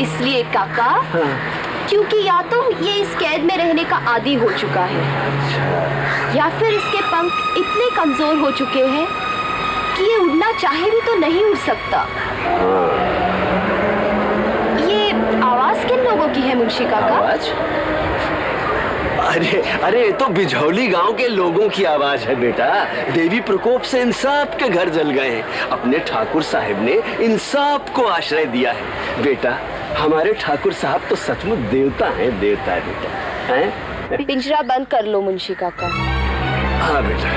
इसलिए काका, क्योंकि या तो ये इस कैद में रहने का आदी हो चुका है, या फिर इसके पंख इतने कमजोर हो चुके हैं कि ये उड़ना चाहे भी तो नहीं उड़ सकता। ये आवाज किन लोगों की है मुंशी काका? आवाज? अरे अरे ये तो बिझौली गांव के लोगों की आवाज है बेटा। देवी प्रकोप से इन सब के घर जल गए हैं। अपने ठाकुर साहब ने इन सब को आश्रय दिया है बेटा। हमारे ठाकुर साहब तो सचमुच देवता हैं, देवता है बेटा। हैं? पिंजरा बंद कर लो मुंशी काका। हाँ बेटा।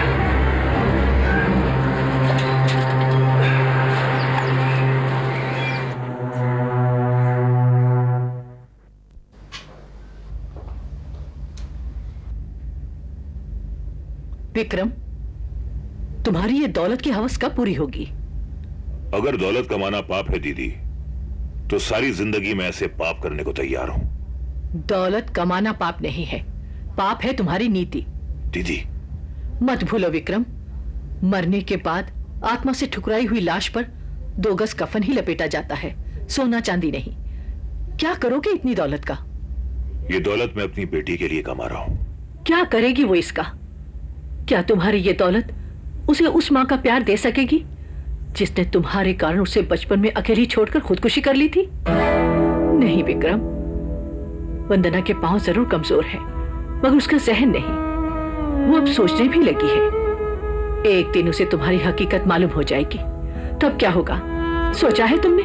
विक्रम, तुम्हारी ये दौलत की हवस कब पूरी होगी? अगर दौलत कमाना पाप है दीदी, तो सारी जिंदगी में ऐसे पाप करने को तैयार हूं। दौलत कमाना पाप नहीं है, पाप है तुम्हारी नीति। दीदी मत भूलो विक्रम, मरने के बाद आत्मा से ठुकराई हुई लाश पर 2 गज कफन ही लपेटा जाता है, सोना चांदी नहीं। क्या करोगे इतनी दौलत का? ये दौलत मैं अपनी बेटी के लिए कमा रहा हूं। क्या करेगी वो इसका? क्या तुम्हारी ये दौलत उसे उस माँ का प्यार दे सकेगी जिसने तुम्हारे कारण उसे बचपन में अकेली छोड़कर खुदकुशी कर ली थी? नहीं विक्रम, वंदना के पांव जरूर कमजोर है, मगर उसका जहन नहीं। वो अब सोचने भी लगी है। एक दिन उसे तुम्हारी हकीकत मालूम हो जाएगी, तब क्या होगा सोचा है तुमने?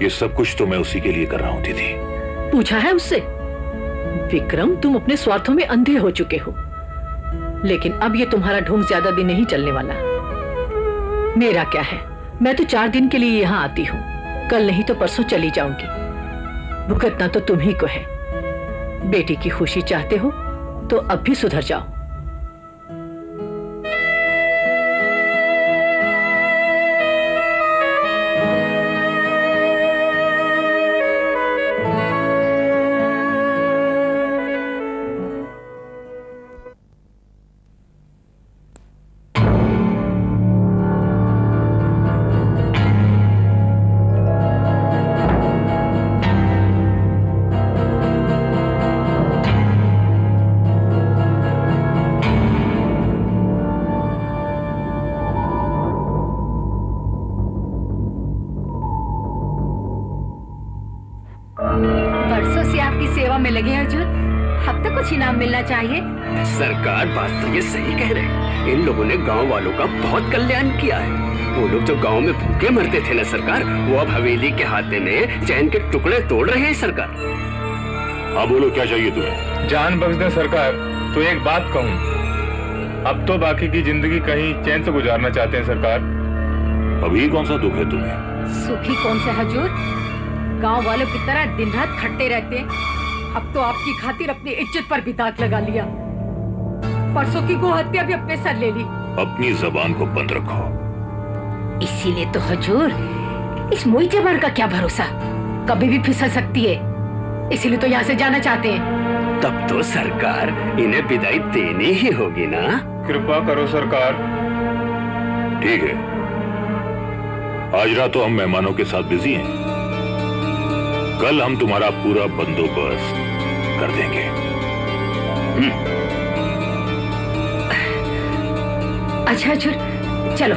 ये सब कुछ तो मैं उसी के लिए कर रहा हूं दीदी। पूछा है उससे? विक्रम, तुम अपने स्वार्थों में अंधे हो चुके हो, लेकिन अब ये तुम्हारा ढोंग ज्यादा दिन नहीं चलने वाला। मेरा क्या है, मैं तो 4 दिन के लिए यहाँ आती हूँ, कल नहीं तो परसों चली जाऊंगी। भुगतना तो तुम ही को है। बेटी की खुशी चाहते हो तो अब भी सुधर जाओ। मिलना चाहिए। सरकार बात तो ये सही कह रहे हैं। इन लोगों ने गांव वालों का बहुत कल्याण किया है। वो लोग जो गांव में भूखे मरते थे ना सरकार, वो अब हवेली के हाथे में चैन के टुकड़े तोड़ रहे हैं सरकार। हाँ बोलो, क्या चाहिए तुम्हें? जान बख्श दे सरकार। तो एक बात कहूँ, अब तो बाकी की जिंदगी कहीं चैन से गुजारना चाहते हैं सरकार। अभी कौन सा दुख है तुम्हें? सुखी कौन से हजूर, गांव वालों की तरह दिन रात खट्टे रहते हैं। अब तो आपकी खातिर अपनी इज्जत पर भी दाग लगा लिया। परसों की गो हत्या भी अपने सर ले ली। अपनी जबान को बंद रखो। इसीलिए तो हजूर, इस मोई जबान का क्या भरोसा, कभी भी फिसल सकती है। इसीलिए तो यहाँ से जाना चाहते हैं। तब तो सरकार इन्हें विदाई देनी ही होगी ना। कृपा करो सरकार। ठीक है, आज रात तो हम मेहमानों के साथ बिजी हैं, कल हम तुम्हारा पूरा बंदोबस्त कर देंगे। अच्छा हजूर, चलो।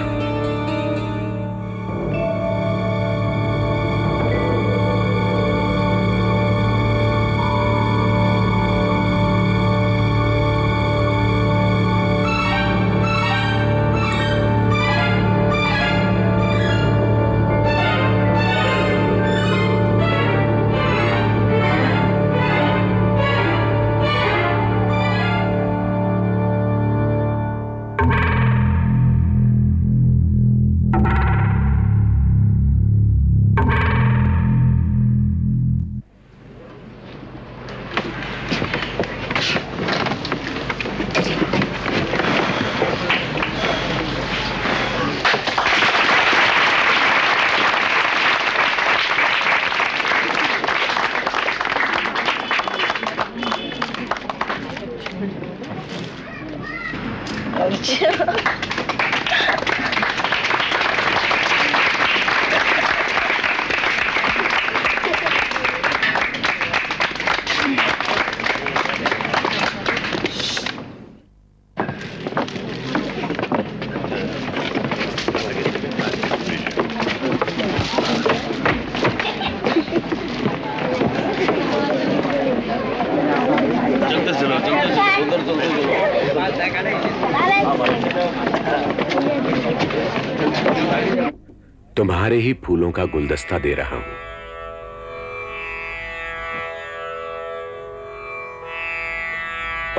तुम्हारे ही फूलों का गुलदस्ता दे रहा हूं।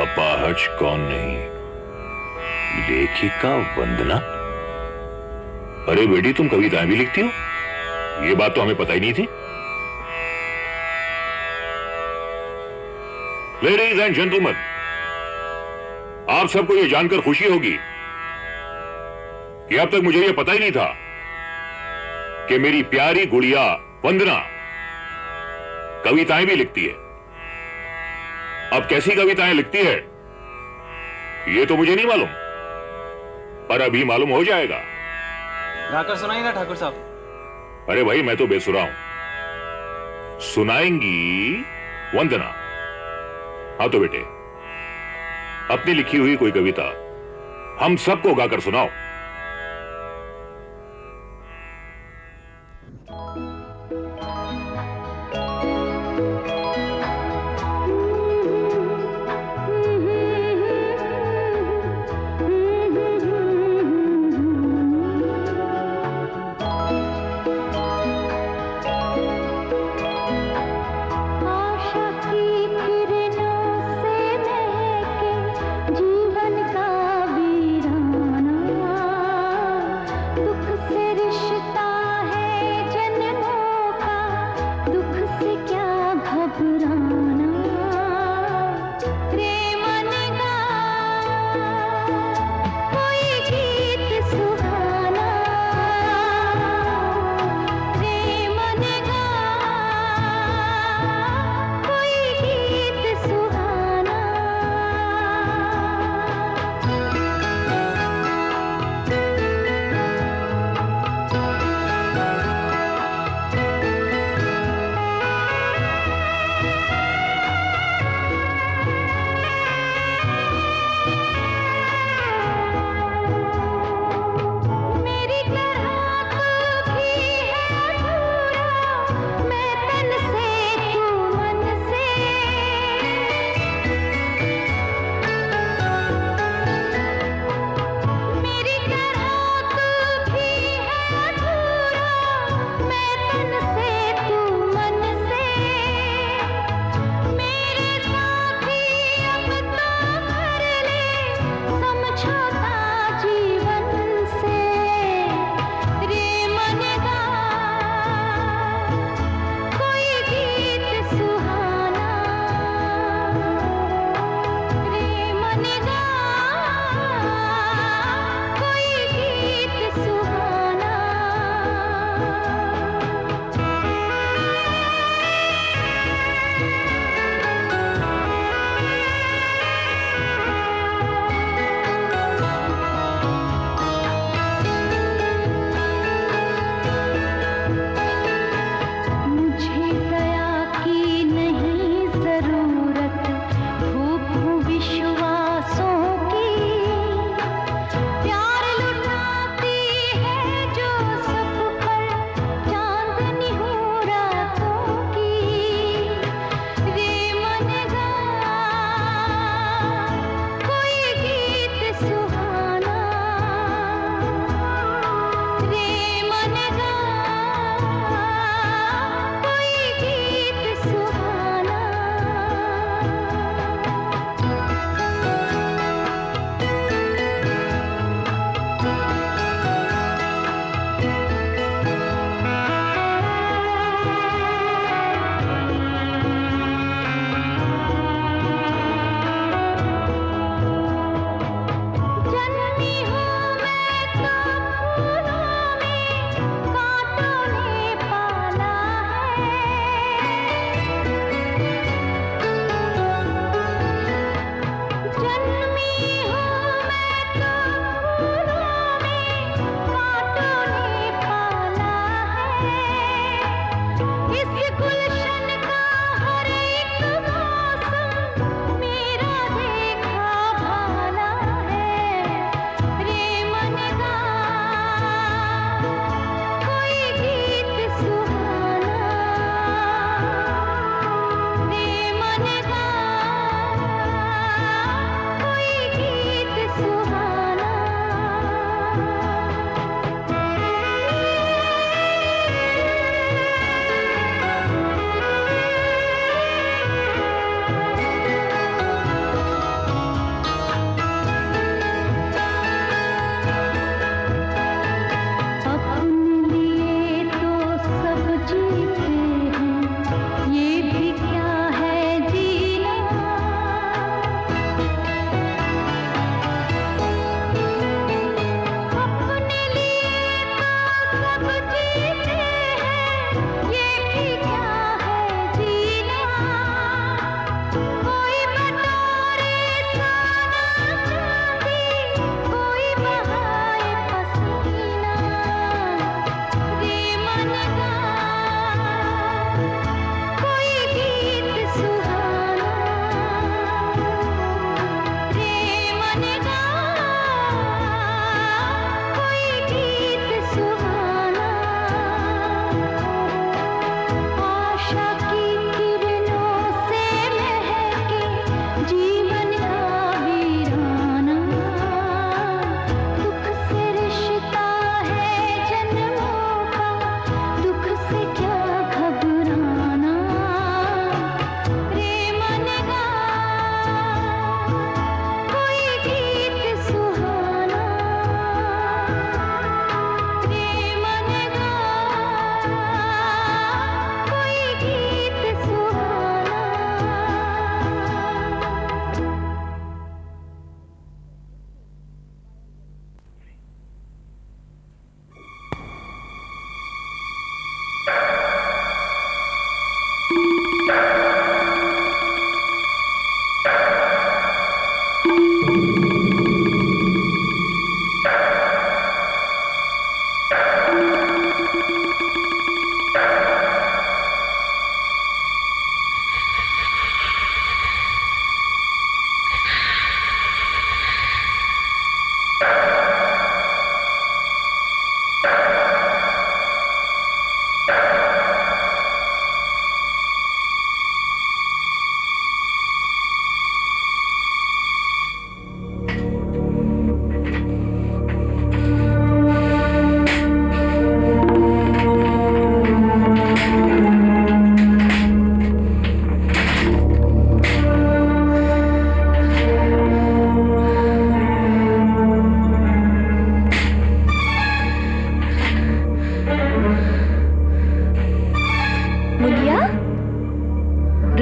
अपाहज कौन नहीं, लेखिका वंदना। अरे बेटी, तुम कविताएं भी लिखती हो? ये बात तो हमें पता ही नहीं थी। लेडीज एंड जेंटलमैन, आप सबको यह जानकर खुशी होगी कि अब तक मुझे यह पता ही नहीं था कि मेरी प्यारी गुड़िया वंदना कविताएं भी लिखती है। अब कैसी कविताएं लिखती है ये तो मुझे नहीं मालूम, पर अभी मालूम हो जाएगा। गाकर सुनाइए ना ठाकुर साहब। अरे भाई, मैं तो बेसुरा हूं। सुनाएंगी वंदना। हाँ तो बेटे, अपनी लिखी हुई कोई कविता हम सबको गाकर सुनाओ। जीवन का वीराना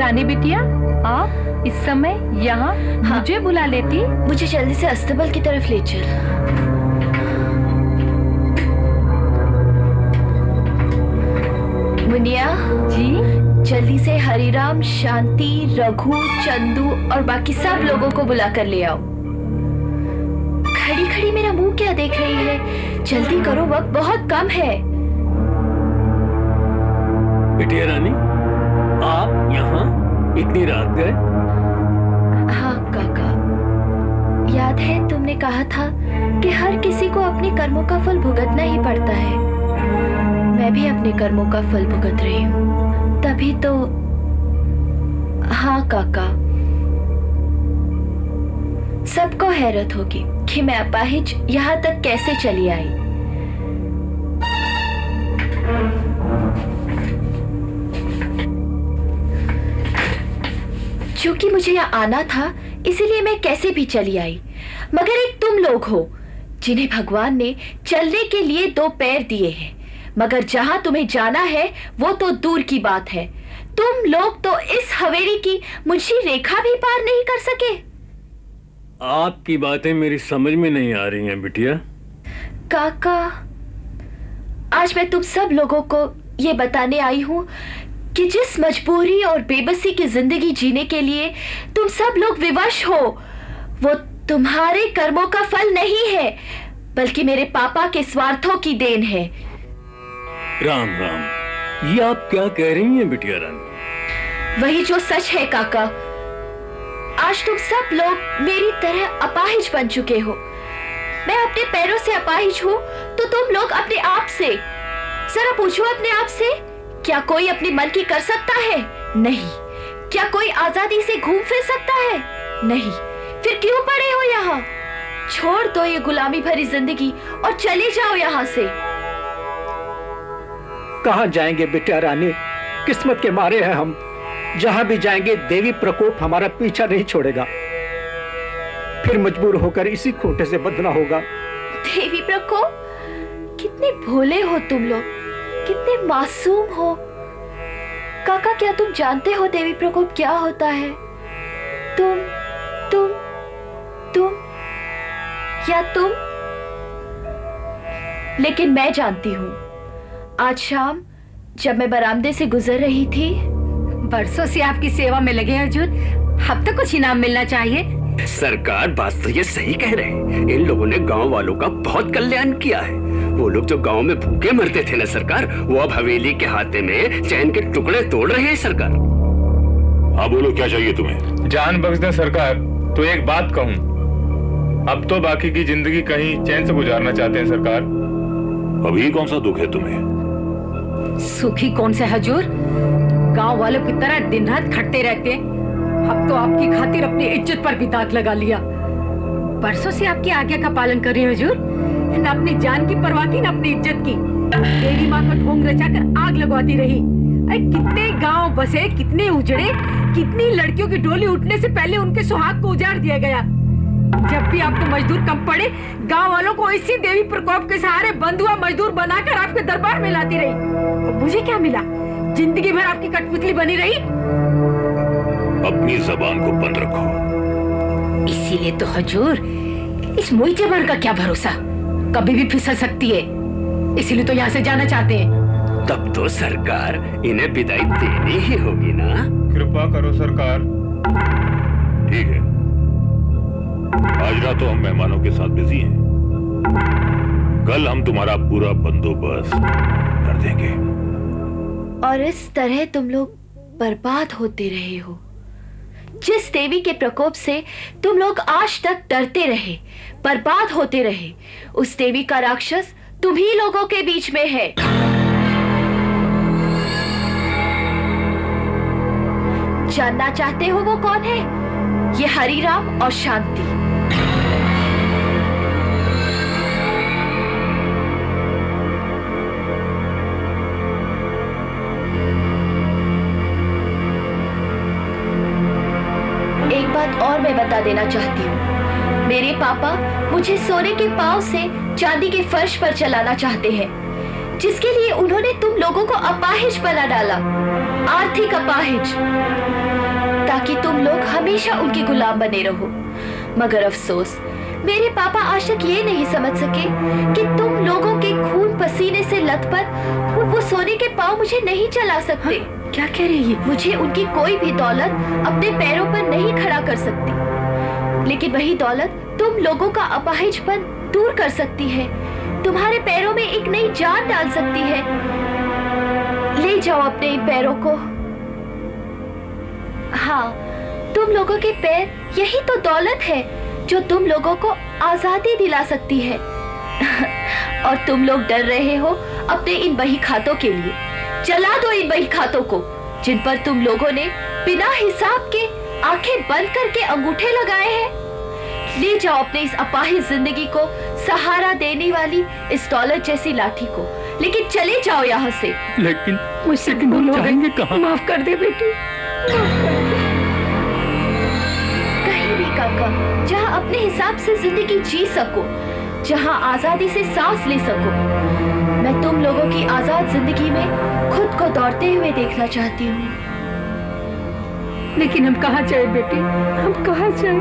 रानी बिटिया, आप इस समय यहाँ मुझे बुला लेती? मुझे जल्दी से अस्तबल की तरफ ले चल। मुनिया जी, जल्दी से हरिराम, शांति, रघु, चंदू और बाकी सब लोगों को बुला कर ले आओ। खड़ी खड़ी मेरा मुंह क्या देख रही है? जल्दी करो, वक्त बहुत कम है। बिटिया रानी, आप यहाँ इतनी रात गए? हाँ काका, याद है तुमने कहा था कि हर किसी को अपने कर्मों का फल भुगतना ही पड़ता है। मैं भी अपने कर्मों का फल भुगत रही हूँ, तभी तो। हाँ काका, सबको हैरत होगी कि मैं अपाहिज यहाँ तक कैसे चली आई। क्योंकि मुझे यहाँ आना था, इसीलिए मैं कैसे भी चली आई। मगर एक तुम लोग हो जिन्हें भगवान ने चलने के लिए 2 पैर दिए हैं, मगर जहां तुम्हें जाना है वो तो दूर की बात है। तुम लोग तो इस हवेली की मुंशी रेखा भी पार नहीं कर सके। आपकी बातें मेरी समझ में नहीं आ रही हैं बिटिया। काका, आज मैं तुम सब लोगों को ये बताने आई हूँ कि जिस मजबूरी और बेबसी की जिंदगी जीने के लिए तुम सब लोग विवश हो, वो तुम्हारे कर्मों का फल नहीं है, बल्कि मेरे पापा के स्वार्थों की देन है। राम राम, ये आप क्या कह रही हैं बिटिया रानी? वही जो सच है काका। आज तुम सब लोग मेरी तरह अपाहिज बन चुके हो। मैं अपने पैरों से अपाहिज हूँ, तो तुम लोग अपने आप से जरा पूछो अपने आप से, क्या कोई अपनी मन की कर सकता है? नहीं। क्या कोई आजादी से घूम फिर सकता है? नहीं। फिर क्यों पड़े हो यहाँ? छोड़ दो ये गुलामी भरी जिंदगी और चले जाओ यहाँ से। कहाँ जाएंगे बिटिया रानी? किस्मत के मारे हैं हम। जहां भी जाएंगे देवी प्रकोप हमारा पीछा नहीं छोड़ेगा। फिर मजबूर होकर इसी खोटे से बंधना होगा। देवी प्रकोप? कितने भोले हो तुम लोग, कितने मासूम हो। काका, क्या तुम जानते हो देवी प्रकोप क्या होता है? तुम या तुम? लेकिन मैं जानती हूँ। आज शाम जब मैं बरामदे से गुजर रही थी, बरसों से आपकी सेवा में लगे अर्जुन, अब तो कुछ इनाम मिलना चाहिए। सरकार, बात तो ये सही कह रहे हैं। इन लोगों ने गांव वालों का बहुत कल्याण किया है। वो लोग जो गांव में भूखे मरते थे ना सरकार, वो अब हवेली के हाथे में चैन के टुकड़े तोड़ रहे हैं सरकार। हाँ बोलो, क्या चाहिए तुम्हें? जान बख्श दे सरकार। तो एक बात कहूँ, अब तो बाकी की जिंदगी कहीं चैन से गुजारना चाहते हैं सरकार। अभी कौन सा दुख है तुम्हें? सुखी कौन से हजूर, गांव वालों की तरह दिन रात खटते रहते। अब तो आपकी खातिर अपनी इज्जत पर भी दाग लगा लिया। बरसों से आपकी आज्ञा का पालन कर रही हूँ हजूर, न अपनी जान की परवाह की, न अपनी इज्जत की। तेरी माँ का ढोंग रचाकर आग लगवाती रही। अरे कितने गांव बसे, कितने उजड़े, कितनी लड़कियों की डोली उठने से पहले उनके सुहाग को उजाड़ दिया गया। जब भी आपको मजदूर कम पड़े, गांव वालों को इसी देवी प्रकोप के सहारे बंधुआ मजदूर बनाकर आपके दरबार में लाती रही। और मुझे क्या मिला? जिंदगी भर आपकी कठपुतली बनी रही। अपनी जबान को बंद रखो। इसीलिए तो हजूर, इस मोई जबान का क्या भरोसा, कभी भी फिसल सकती है। इसीलिए तो यहाँ से जाना चाहते हैं। तब तो सरकार इन्हें विदाई देनी ही होगी ना। कृपा करो सरकार। ठीक है, आज रात तो हम मेहमानों के साथ बिजी हैं। कल हम तुम्हारा पूरा बंदोबस्त कर देंगे। और इस तरह तुम लोग बर्बाद होते रहे हो। जिस देवी के प्रकोप से तुम लोग आज तक डरते रहे, बर्बाद होते रहे, उस देवी का राक्षस तुम ही लोगों के बीच में है। जानना चाहते हो वो कौन है? ये हरिराम और शांति। एक बात और मैं बता देना चाहती हूँ। मेरे पापा मुझे सोने के पांव से चांदी के फर्श पर चलाना चाहते हैं। जिसके लिए उन्होंने तुम लोगों को अपाहिज बना डाला, आर्थिक अपाहिज, ताकि तुम लोग हमेशा उनके गुलाम बने रहो। मगर अफसोस, मेरे पापा आज तक ये नहीं समझ सके कि तुम लोगों के खून पसीने से लथपथ वो सोने के पांव मुझे नहीं चला सकते। हाँ, क्या कह रही है? मुझे उनकी कोई भी दौलत अपने पैरों पर नहीं खड़ा कर सकती, लेकिन वही दौलत तुम लोगों का अपाहिजपन दूर कर सकती है, तुम्हारे पैरों में एक नई जान डाल सकती है। ले जाओ अपने इन पैरों को। हाँ, तुम लोगों के पैर यही तो दौलत है जो तुम लोगों को आजादी दिला सकती है। और तुम लोग डर रहे हो अपने इन बही खातों के लिए। जला दो इन बही खातों को जिन पर तुम लोगों ने बिना हिसाब के आंखें बंद करके अंगूठे लगाए हैं। ले जाओ अपने इस अपाहिज जिंदगी को सहारा देने वाली इस दौलत जैसी लाठी को, लेकिन चले जाओ यहाँ से। लेकिन मुझसे भूल हो गई, कहाँ? माफ कर दे बेटी, कहीं भी काका, जहाँ अपने हिसाब से जिंदगी जी सको, जहाँ आजादी से सांस ले सको। मैं तुम लोगों की आजाद जिंदगी में खुद को दौड़ते हुए देखना चाहती हूँ। लेकिन हम कहाँ जाए बेटी, हम कहाँ जाए?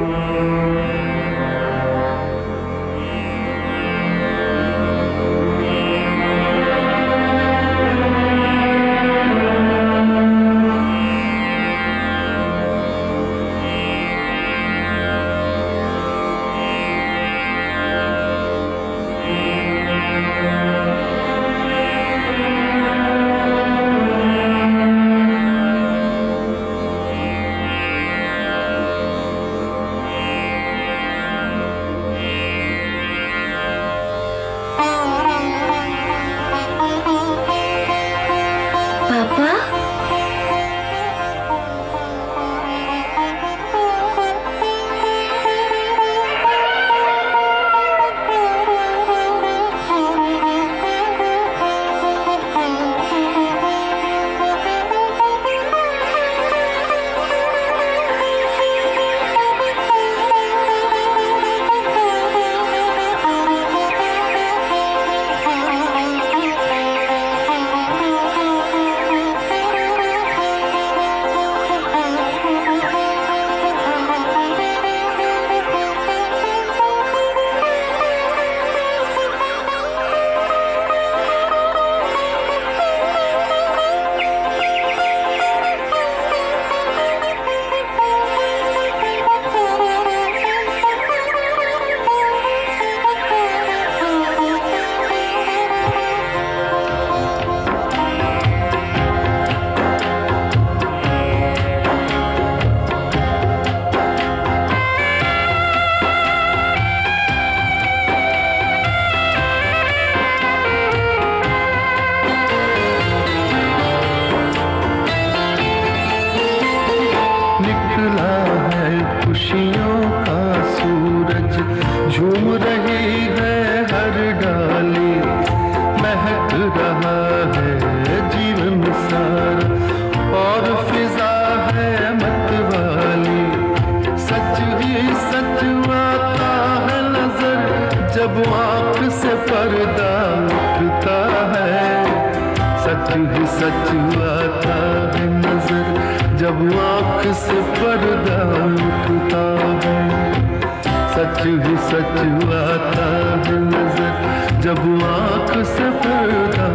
सच आता है नजर जब आँख से पर्दा